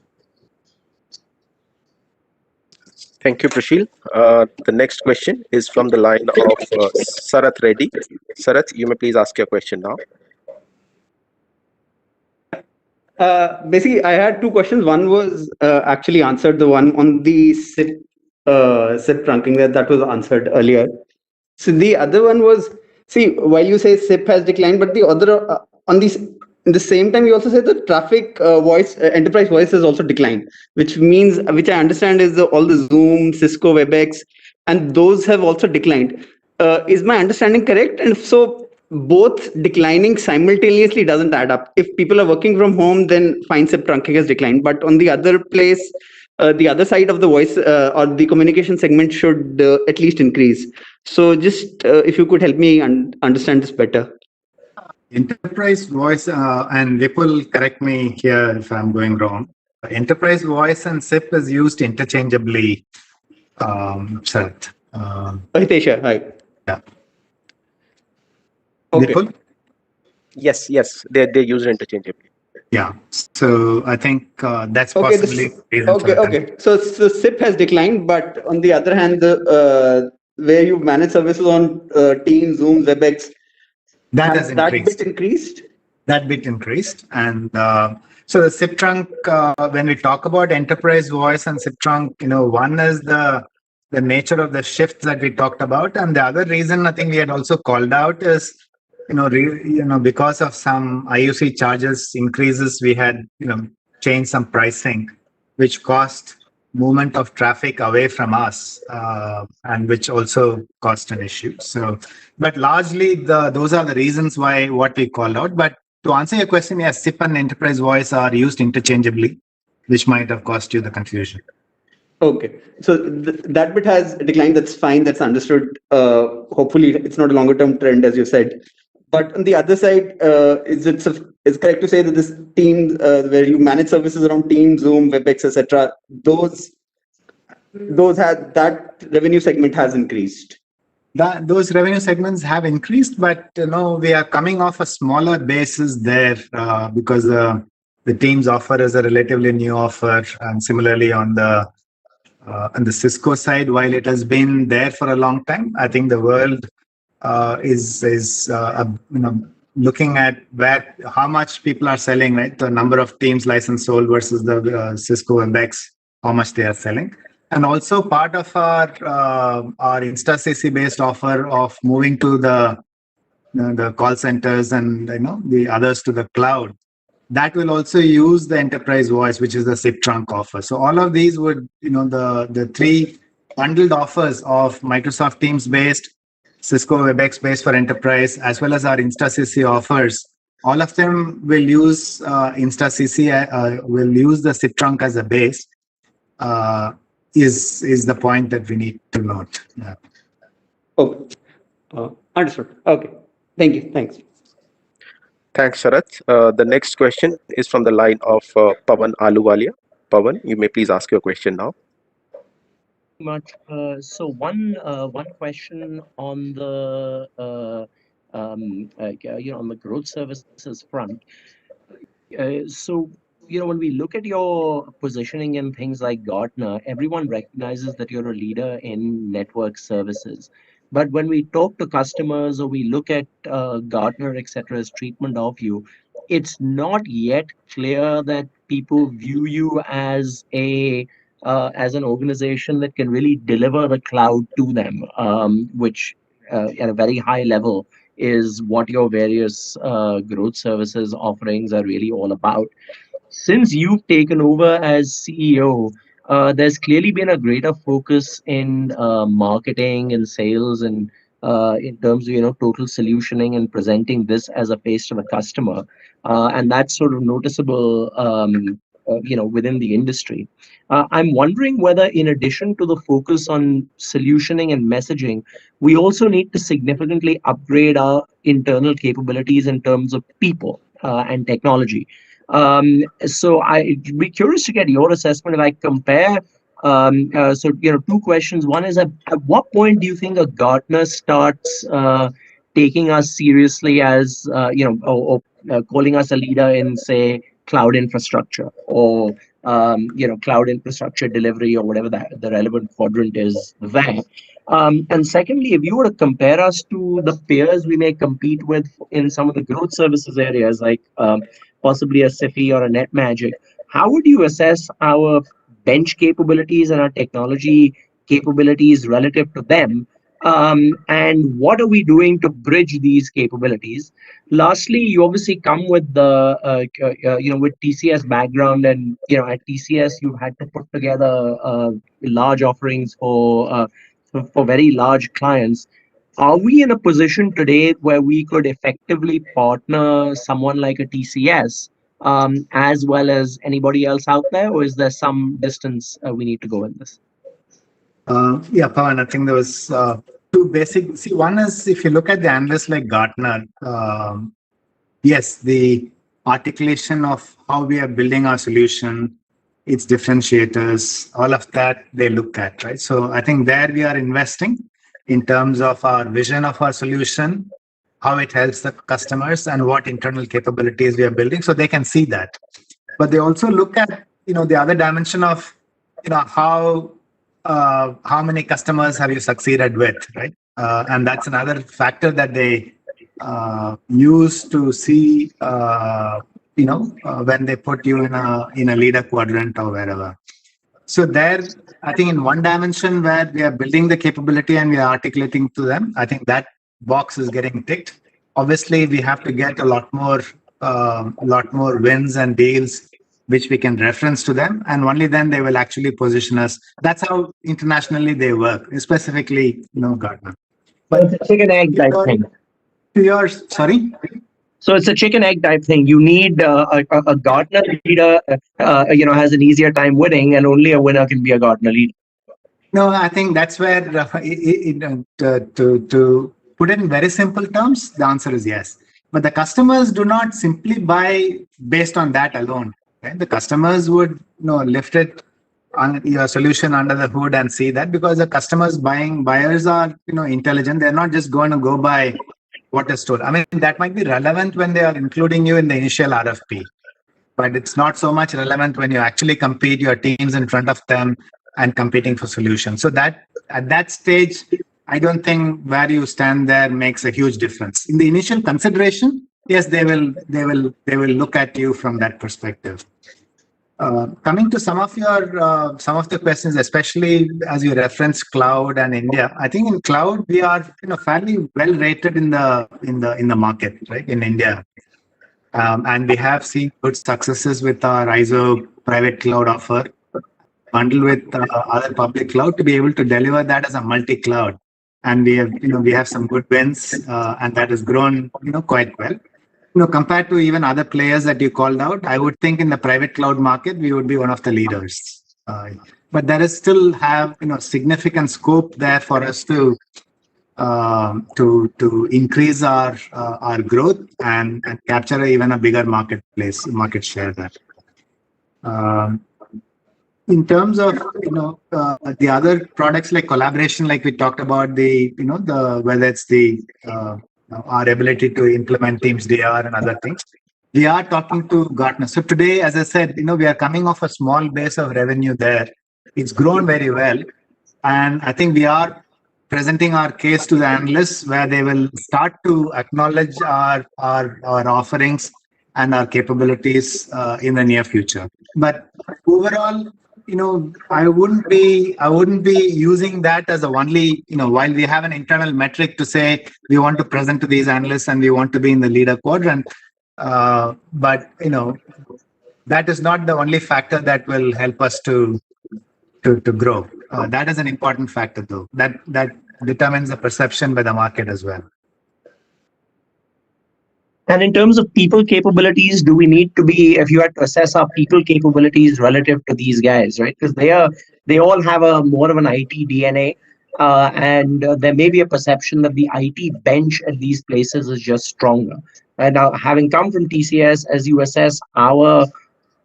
Thank you, Prashil. The next question is from the line of Sarath Reddy. Sarath, you may please ask your question now. Basically, I had two questions. One was actually answered. The one on the SIP trunking that was answered earlier. So the other one was, see, while you say SIP has declined, but the other on these in the same time you also said the traffic voice enterprise voice has also declined, which means, which I understand is all the Zoom, Cisco, WebEx, and those have also declined. Is my understanding correct? And if so, both declining simultaneously doesn't add up. If people are working from home, then fine, SIP trunking has declined. But on the other place, the other side of the voice or the communication segment should at least increase. So just if you could help me understand this better. Enterprise voice, and Vipul, correct me here if I'm going wrong. Enterprise voice and SIP is used interchangeably, Sarath. Hitesh, hi. Yeah. Okay. Vipul? Yes, they're used interchangeably. Yeah. So I think that's Okay, possibly the reason for okay. So SIP has declined, but on the other hand, the where you manage services on Teams, Zoom, WebEx, that has that increased. bit increased. That bit increased, and so the SIP trunk. When we talk about enterprise voice and SIP trunk, one is the nature of the shifts that we talked about, and the other reason I think we had also called out is because of some IUC charges increases, we had changed some pricing, which caused movement of traffic away from us, and which also caused an issue. So, but largely those are the reasons why what we called out. But to answer your question, yes, SIP and enterprise voice are used interchangeably, which might have caused you the confusion. Okay, so that bit has declined. That's fine. That's understood. Hopefully, it's not a longer term trend, as you said. But on the other side, is it correct to say that this team where you manage services around Teams, Zoom, WebEx, etc., those had that revenue segment has increased? Those revenue segments have increased, but we are coming off a smaller basis there because the Teams offer is a relatively new offer, and similarly on the Cisco side, while it has been there for a long time, I think the world is looking at how much people are selling, right? The number of Teams license sold versus the Cisco WebEx, how much they are selling. And also part of our InstaCC based offer of moving to the call centers and the others to the cloud, that will also use the enterprise voice, which is the SIP trunk offer. So all of these would, the three bundled offers of Microsoft Teams based, Cisco WebEx based for enterprise, as well as our InstaCC offers, all of them will use InstaCC, will use the SIP trunk as a base. Is the point that we need to note. Yeah. Okay. Understood. Okay. Thank you. Thanks. Thanks, Sharath. The next question is from the line of Pawan Aluwalia. Pawan, you may please ask your question now. Much. So one question on the on the growth services front. So when we look at your positioning in things like Gartner, everyone recognizes that you're a leader in network services. But when we talk to customers or we look at Gartner, etc.'s treatment of you, it's not yet clear that people view you as an organization that can really deliver the cloud to them, which at a very high level is what your various growth services offerings are really all about. Since you've taken over as CEO, there's clearly been a greater focus in marketing and sales and in terms of total solutioning and presenting this as a face to the customer, and that's sort of noticeable within the industry. I'm wondering whether, in addition to the focus on solutioning and messaging, we also need to significantly upgrade our internal capabilities in terms of people and technology. So I'd be curious to get your assessment if I compare. Two questions. One is, at what point do you think a Gartner starts taking us seriously as, or calling us a leader in, say, cloud infrastructure or cloud infrastructure delivery or whatever the relevant quadrant is there. And secondly, if you were to compare us to the peers we may compete with in some of the growth services areas like possibly a Sifi or a NetMagic, how would you assess our bench capabilities and our technology capabilities relative to them? And what are we doing to bridge these capabilities? Lastly, you obviously come with the with TCS background, and at TCS you've had to put together large offerings for very large clients. Are we in a position today where we could effectively partner someone like a TCS as well as anybody else out there, or is there some distance we need to go in this? Yeah, Pawan, I think there was two basic. See, one is if you look at the analysts like Gartner, yes, the articulation of how we are building our solution, its differentiators, all of that they look at, right? So I think there we are investing in terms of our vision of our solution, how it helps the customers, and what internal capabilities we are building, so they can see that. But they also look at the other dimension of how many customers have you succeeded with, right? And that's another factor that they use to see, when they put you in a leader quadrant or wherever. So there, I think in one dimension where we are building the capability and we are articulating to them, I think that box is getting ticked. Obviously, we have to get a lot more wins and deals which we can reference to them, and only then they will actually position us. That's how internationally they work, specifically, Gartner. But it's a chicken egg type thing. Sorry? So it's a chicken egg type thing. You need a Gartner leader, has an easier time winning, and only a winner can be a Gartner leader. No, I think that's where, to put it in very simple terms, the answer is yes. But the customers do not simply buy based on that alone. Right? The customers would lift it on your solution under the hood and see that, because the buyers are intelligent. They're not just going to go by what is told. I mean, that might be relevant when they are including you in the initial RFP, but it's not so much relevant when you actually compete your teams in front of them and competing for solutions. So that at that stage, I don't think where you stand there makes a huge difference. In the initial consideration, yes, they will look at you from that perspective. Coming to some of the questions, especially as you reference cloud and India, I think in cloud we are fairly well rated in the market, right, in India, and we have seen good successes with our ISO private cloud offer, bundled with other public cloud to be able to deliver that as a multi-cloud, and we have some good wins, and that has grown quite well. Compared to even other players that you called out, I would think in the private cloud market, we would be one of the leaders. But there is still have significant scope there for us to increase our growth and capture even a bigger market share there. In terms of the other products like collaboration, like we talked about, whether it's our ability to implement Teams DR and other things, we are talking to Gartner. So today, as I said, we are coming off a small base of revenue there. It's grown very well, and I think we are presenting our case to the analysts where they will start to acknowledge our offerings and our capabilities in the near future. But overall, I wouldn't be using that as a only, while we have an internal metric to say we want to present to these analysts and we want to be in the leader quadrant, but that is not the only factor that will help us to grow. That is an important factor, though. That determines the perception by the market as well. And in terms of people capabilities, do we need to be, if you had to assess our people capabilities relative to these guys, right? Because they all have a more of an IT DNA, and there may be a perception that the IT bench at these places is just stronger. And now, having come from TCS, as you assess our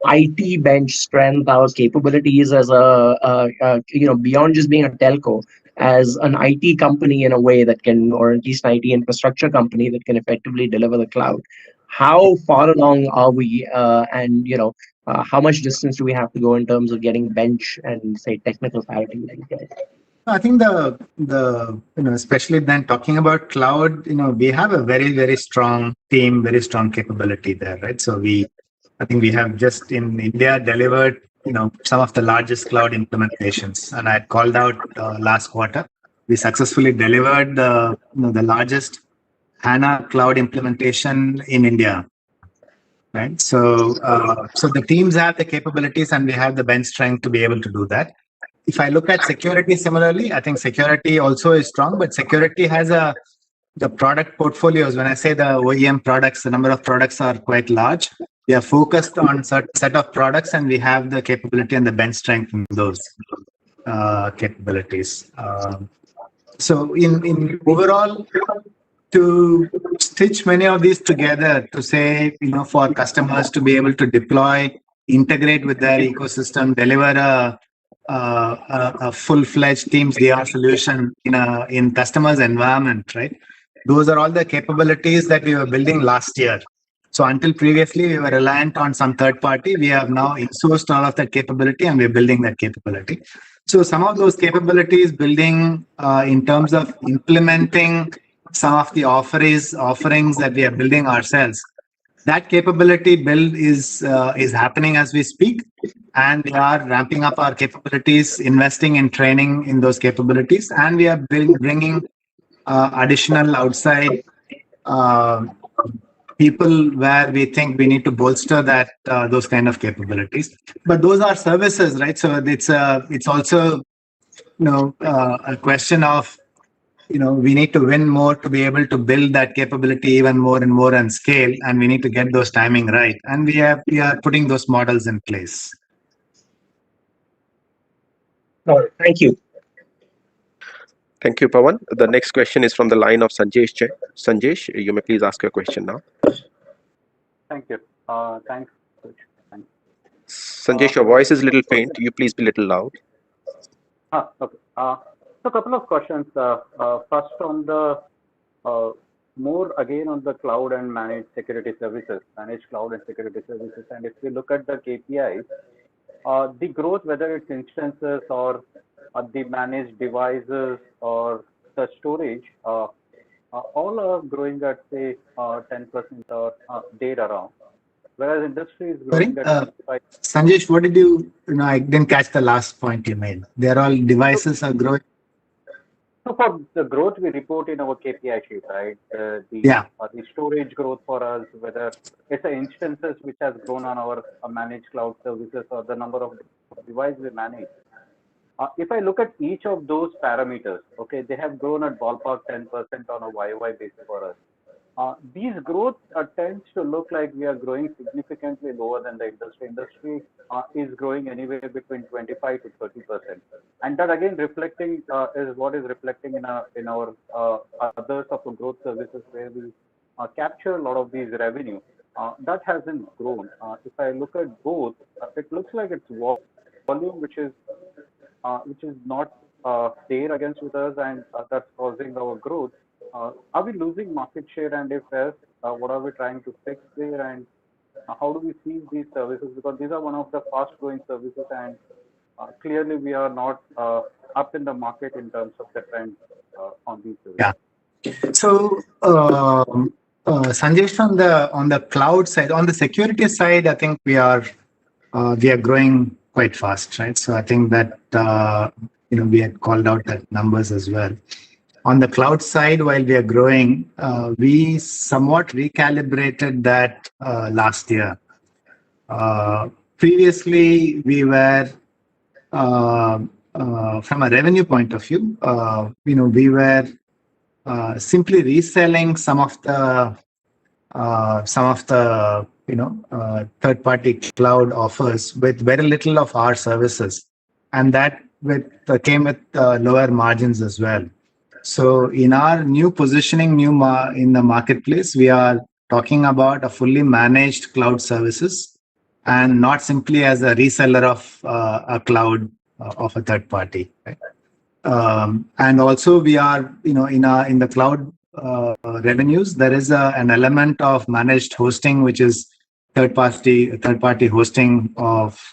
IT bench strength, our capabilities as beyond just being a telco, as an IT company in a way that can, or at least an IT infrastructure company that can effectively deliver the cloud. How far along are we, and how much distance do we have to go in terms of getting bench and say technical parity with these guys? I think the especially then talking about cloud, we have a very, very strong team, very strong capability there, right? So we I think we have just in India delivered, some of the largest cloud implementations. And I had called out last quarter, we successfully delivered the largest HANA cloud implementation in India. Right. So the teams have the capabilities and we have the bench strength to be able to do that. If I look at security similarly, I think security also is strong, but security has the product portfolios. When I say the OEM products, the number of products are quite large. We are focused on certain set of products and we have the capability and the bench strength in those capabilities. So in overall, to stitch many of these together to say, for customers to be able to deploy, integrate with their ecosystem, deliver a full-fledged Teams DR solution in customers' environment, right? Those are all the capabilities that we were building last year. So until previously, we were reliant on some third party. We have now insourced all of that capability and we're building that capability. So some of those capabilities building in terms of implementing some of the offerings that we are building ourselves. That capability build is happening as we speak, and we are ramping up our capabilities, investing in training in those capabilities, and we are bringing additional outside people where we think we need to bolster that those kind of capabilities. But those are services, right? So it's also a question of we need to win more to be able to build that capability even more and more and scale, and we need to get those timing right. And we are putting those models in place. All right, thank you. Thank you, Pawan. The next question is from the line of Sanjesh Jain. Sanjesh, you may please ask your question now. Thank you. Thanks. Sanjesh, your voice is a little faint. You please be a little loud. Okay. So a couple of questions. First on the more again on the cloud and managed security services, managed cloud and security services. And if we look at the KPIs, the growth, whether it's instances or the managed devices or the storage, all are growing at say 10% or there around. Whereas industry is growing at 5%. Sanjesh, what did you I didn't catch the last point you made. They're all devices are growing. So for the growth we report in our KPI sheet, right? The storage growth for us, whether it's the instances which has grown on our managed cloud services or the number of devices we manage. If I look at each of those parameters, okay, they have grown at ballpark 10% on a YOY basis for us. These growth tends to look like we are growing significantly lower than the industry. Industry is growing anywhere between 25 to 30%, and that again reflecting is what is reflecting in our others of the growth services where we capture a lot of these revenue. That hasn't grown. If I look at both, it looks like it's volume which is not there against with us, and that's causing our growth. Are we losing market share, and if yes, what are we trying to fix there, and how do we see these services? Because these are one of the fast growing services, and clearly we are not up in the market in terms of the trend on these services. Yeah. So Sanjesh, on the cloud side, on the security side, I think we are growing quite fast, right? So I think that we had called out that numbers as well. On the cloud side, while we are growing, we somewhat recalibrated that last year. Previously, we were from a revenue point of view, we were simply reselling some of the third-party cloud offers with very little of our services, and that came with lower margins as well. So in our new positioning, in the marketplace, we are talking about a fully managed cloud services and not simply as a reseller of a cloud of a third party. Right? And also we are, in the cloud revenues, there is an element of managed hosting, which is third party hosting of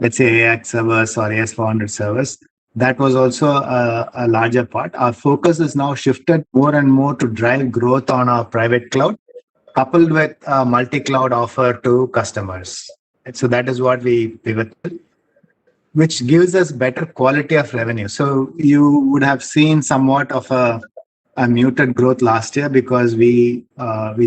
let's say AX servers or AS400 servers. That was also a larger part. Our focus is now shifted more and more to drive growth on our private cloud, coupled with a multi-cloud offer to customers. So that is what we pivoted, which gives us better quality of revenue. So you would have seen somewhat of a muted growth last year because we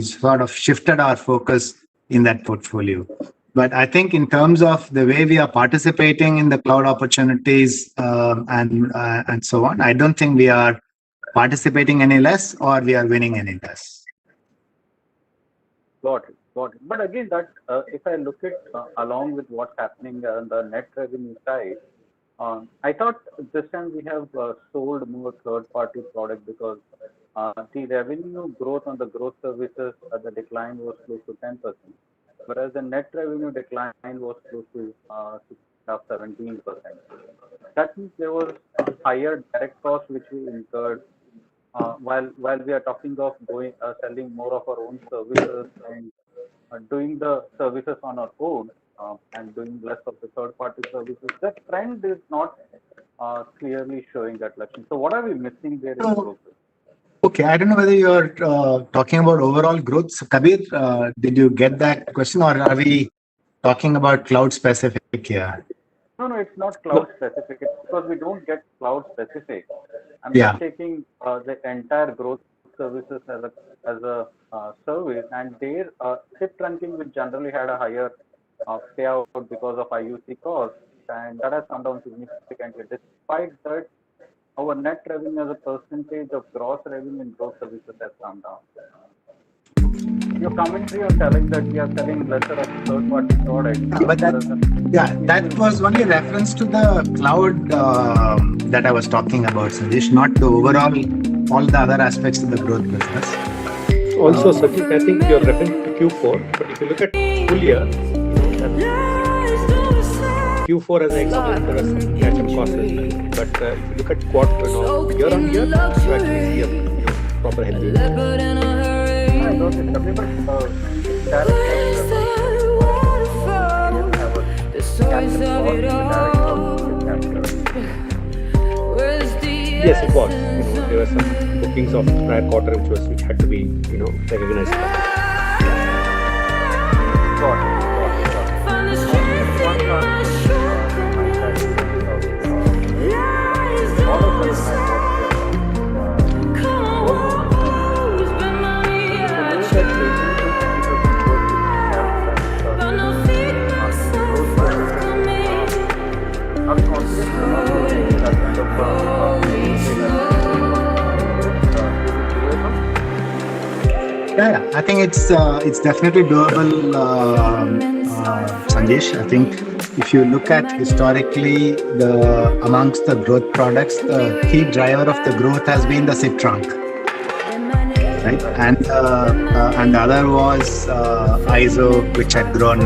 sort of shifted our focus in that portfolio. But I think in terms of the way we are participating in the cloud opportunities and so on, I don't think we are participating any less or we are winning any less. Got it. But again, that if I look at along with what's happening on the net revenue side, I thought this time we have sold more third-party product because the revenue growth on the growth services, the decline was close to 10%, whereas the net revenue decline was close to 17%. That means there was a higher direct cost which we incurred while we are talking of selling more of our own services and doing the services on our own and doing less of the third-party services. That trend is not clearly showing that lesson. So what are we missing there in the growth? Okay, I don't know whether you're talking about overall growth. So, Kabir, did you get that question, or are we talking about cloud specific here? No, it's not cloud specific. It's because we don't get cloud specific. I'm just taking the entire growth services as a service, and their SIP ranking, which generally had a higher payout because of IUC costs, and that has come down significantly. Despite that, our net revenue as a percentage of gross revenue in growth services has come down. Your commentary on telling that we are selling lesser of third-party products. But that was only reference to the cloud that I was talking about, Sanjesh, not the overall, all the other aspects of the growth business. Also, Sanjesh, I think you're referring to Q4, but if you look at full year, Q4, as I explained, there was some catch-up costs as well. But if you look at quarter, year on year, you actually see a proper healthy. I don't think Yes, it was. There were some bookings of prior quarter which had to be recognized. Yeah, I think it's definitely doable, Sanjesh. I think if you look at historically, amongst the growth products, the key driver of the growth has been the SIP trunk, right? And the other was ISO, which had grown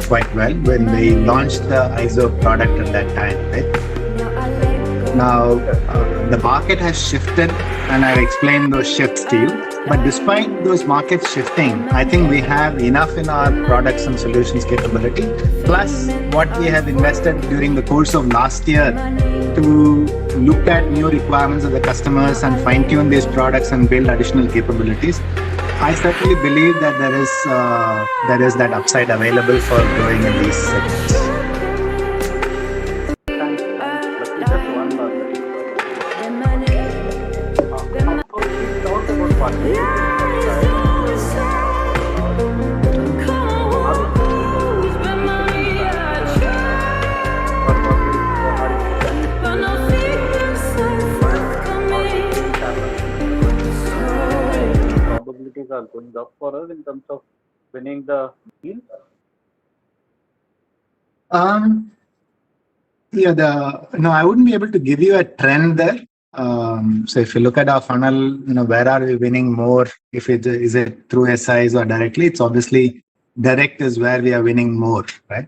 quite well when we launched the ISO product at that time, right? Now the market has shifted, and I've explained those shifts to you. But despite those markets shifting, I think we have enough in our products and solutions capability, plus what we have invested during the course of last year to look at new requirements of the customers and fine-tune these products and build additional capabilities. I certainly believe that there is that upside available for growing in these segments. Probabilities are going up for us in terms of winning the deal? No, I wouldn't be able to give you a trend there. So if you look at our funnel, where are we winning more? If is it through SIs or directly? It's obviously direct is where we are winning more, right?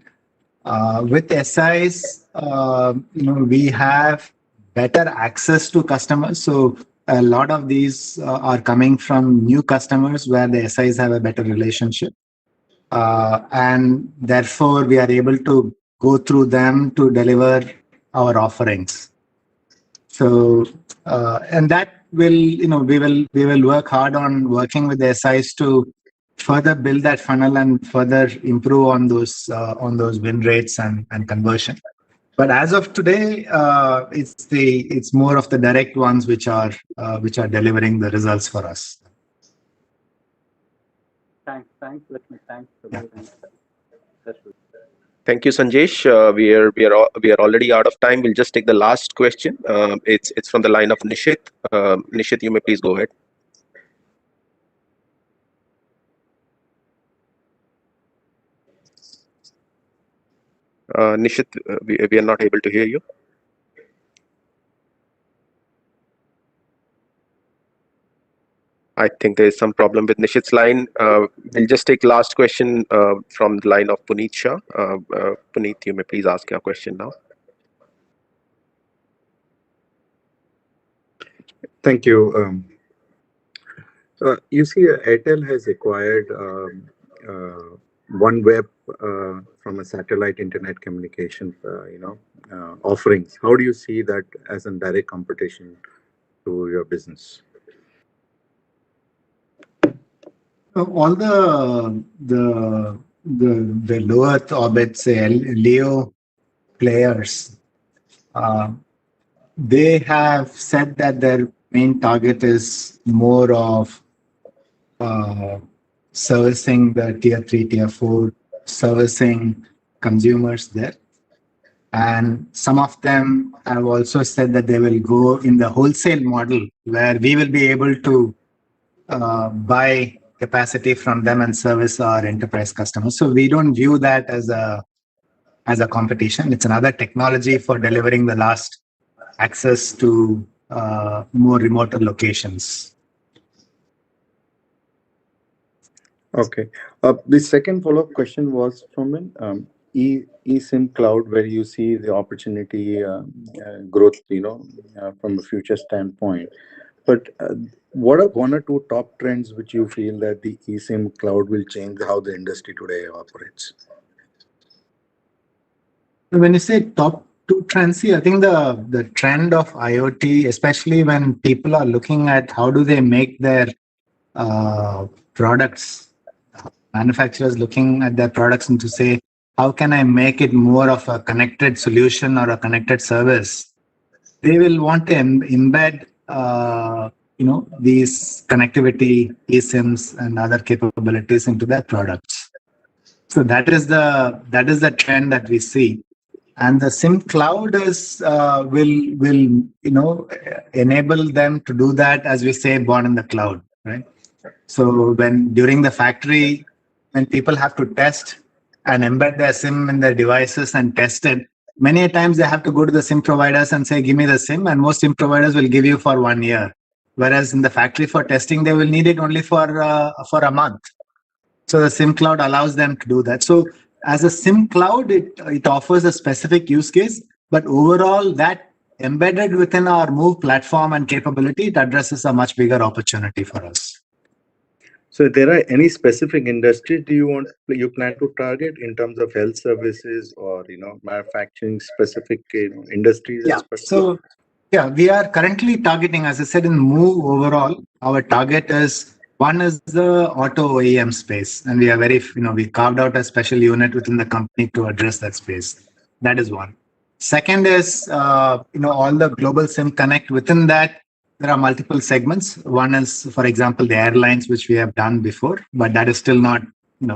With SIs, we have better access to customers. So a lot of these are coming from new customers where the SIs have a better relationship. And therefore, we are able to go through them to deliver our offerings. So, and that will, we will work hard on working with the SIs to further build that funnel and further improve on those win rates and conversion. But as of today, it's more of the direct ones which are delivering the results for us. Thanks. Let me thank Kabir and that's good. Thank you, Sanjesh. We are already out of time. We'll just take the last question. It's from the line of Nishit. Nishit, you may please go ahead. Nishit, we are not able to hear you. I think there is some problem with Nishit's line. We'll just take last question from the line of Puneet Shah. Puneet, you may please ask your question now. Thank you. You see, Airtel has acquired OneWeb from a satellite internet communication, offerings. How do you see that as a direct competition to your business? All the low Earth orbit, say LEO players, they have said that their main target is more of servicing the tier 3, tier 4, servicing consumers there. And some of them have also said that they will go in the wholesale model where we will be able to buy capacity from them and service our enterprise customers. So we don't view that as a competition. It's another technology for delivering the last access to more remote locations. Okay. The second follow-up question was from an eSIM cloud, where you see the opportunity growth, from a future standpoint. But what are one or two top trends which you feel that the eSIM cloud will change how the industry today operates? When you say top two trends, I think the trend of IoT, especially when people are looking at how do they make their products, manufacturers looking at their products and to say, how can I make it more of a connected solution or a connected service? They will want to embed these connectivity, eSIMs and other capabilities into their products. So that is the trend that we see. And the SIM cloud will enable them to do that, as we say, born in the cloud, right? So during the factory, when people have to test and embed their SIM in their devices and test it, many times they have to go to the SIM providers and say, give me the SIM, and most SIM providers will give you for 1 year. Whereas in the factory for testing, they will need it only for a month. So the SIM cloud allows them to do that. So as a SIM cloud, it offers a specific use case, but overall that embedded within our Move platform and capability, it addresses a much bigger opportunity for us. So there are any specific industries you plan to target in terms of health services or manufacturing specific industries? Yeah. So we are currently targeting, as I said, in Move overall, our target is one is the auto OEM space, and we are we carved out a special unit within the company to address that space. That is one. Second is all the global SIM connect. Within that, there are multiple segments. One is, for example, the airlines, which we have done before, but that is still not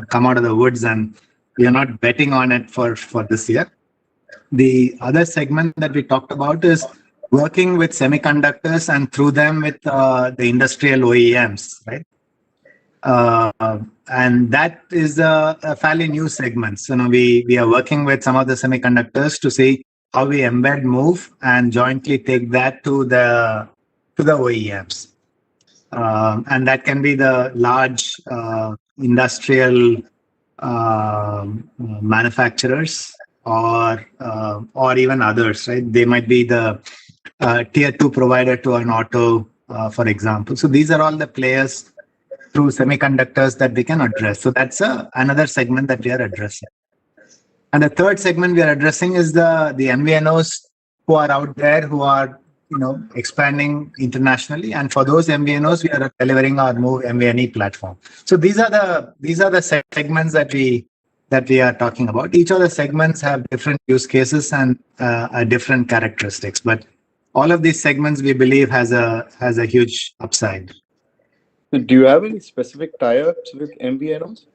come out of the woods, and we are not betting on it for this year. The other segment that we talked about is working with semiconductors and through them with the industrial OEMs, right? And that is a fairly new segment. So we are working with some of the semiconductors to see how we embed Move and jointly take that to the OEMs. And that can be the large industrial manufacturers or even others, right? They might be the tier 2 provider to an auto, for example. So these are all the players through semiconductors that we can address. So that's another segment that we are addressing. And the third segment we are addressing is the MVNOs who are out there, who are expanding internationally. And for those MVNOs, we are delivering our Move MVNE platform. So these are the segments that we are talking about. Each of the segments have different use cases and different characteristics, but all of these segments we believe has a huge upside. So do you have any specific tie-ups with MVNOs?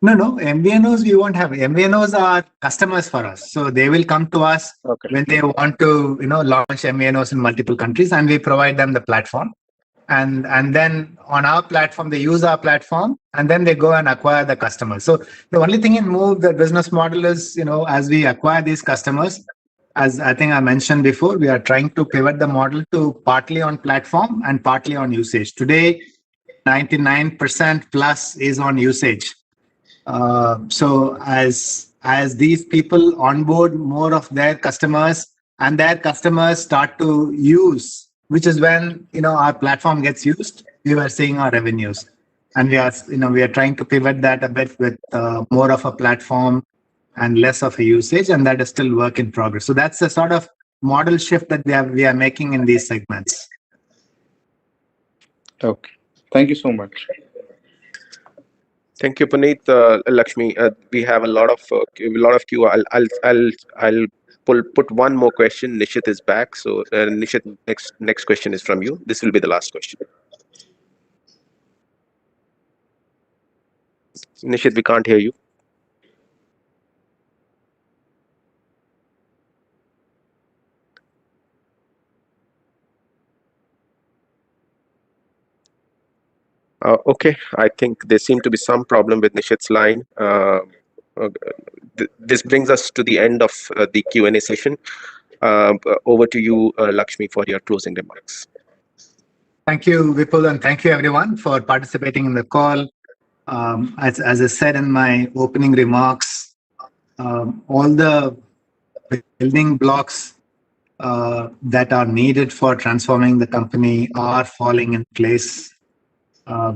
No, MVNOs we won't have. MVNOs are customers for us, so they will come to us when they want to, launch MVNOs in multiple countries, and we provide them the platform. And then on our platform, they use our platform, and then they go and acquire the customers. So the only thing in Move, the business model is, as we acquire these customers, as I think I mentioned before, we are trying to pivot the model to partly on platform and partly on usage. Today, 99% plus is on usage. So as these people onboard more of their customers and their customers start to use, which is when our platform gets used, we were seeing our revenues, and we are trying to pivot that a bit with more of a platform and less of a usage, and that is still work in progress. So that's the sort of model shift that we are making in these segments. Okay, thank you so much. Thank you, Puneet. Lakshmi, we have a lot of queue. I'll put one more question. Nishit is back, so Nishit, next question is from you. This will be the last question. Nishit, we can't hear you. Okay, I think there seemed to be some problem with Nishit's line. This brings us to the end of the Q&A session. Over to you, Lakshmi, for your closing remarks. Thank you, Vipul, and thank you everyone for participating in the call. As I said in my opening remarks, all the building blocks that are needed for transforming the company are falling in place.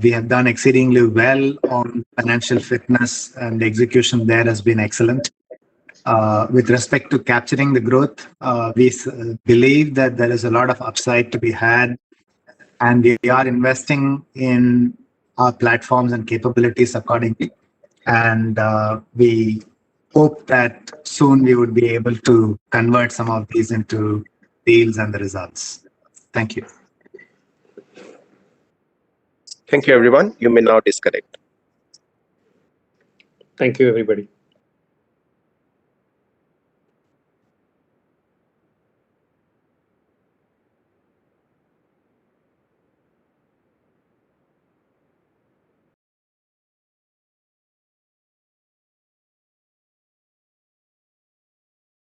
We have done exceedingly well on financial fitness, and the execution there has been excellent. With respect to capturing the growth, we believe that there is a lot of upside to be had, and we are investing in our platforms and capabilities accordingly. And we hope that soon we would be able to convert some of these into deals and the results. Thank you. Thank you, everyone. You may now disconnect. Thank you, everybody.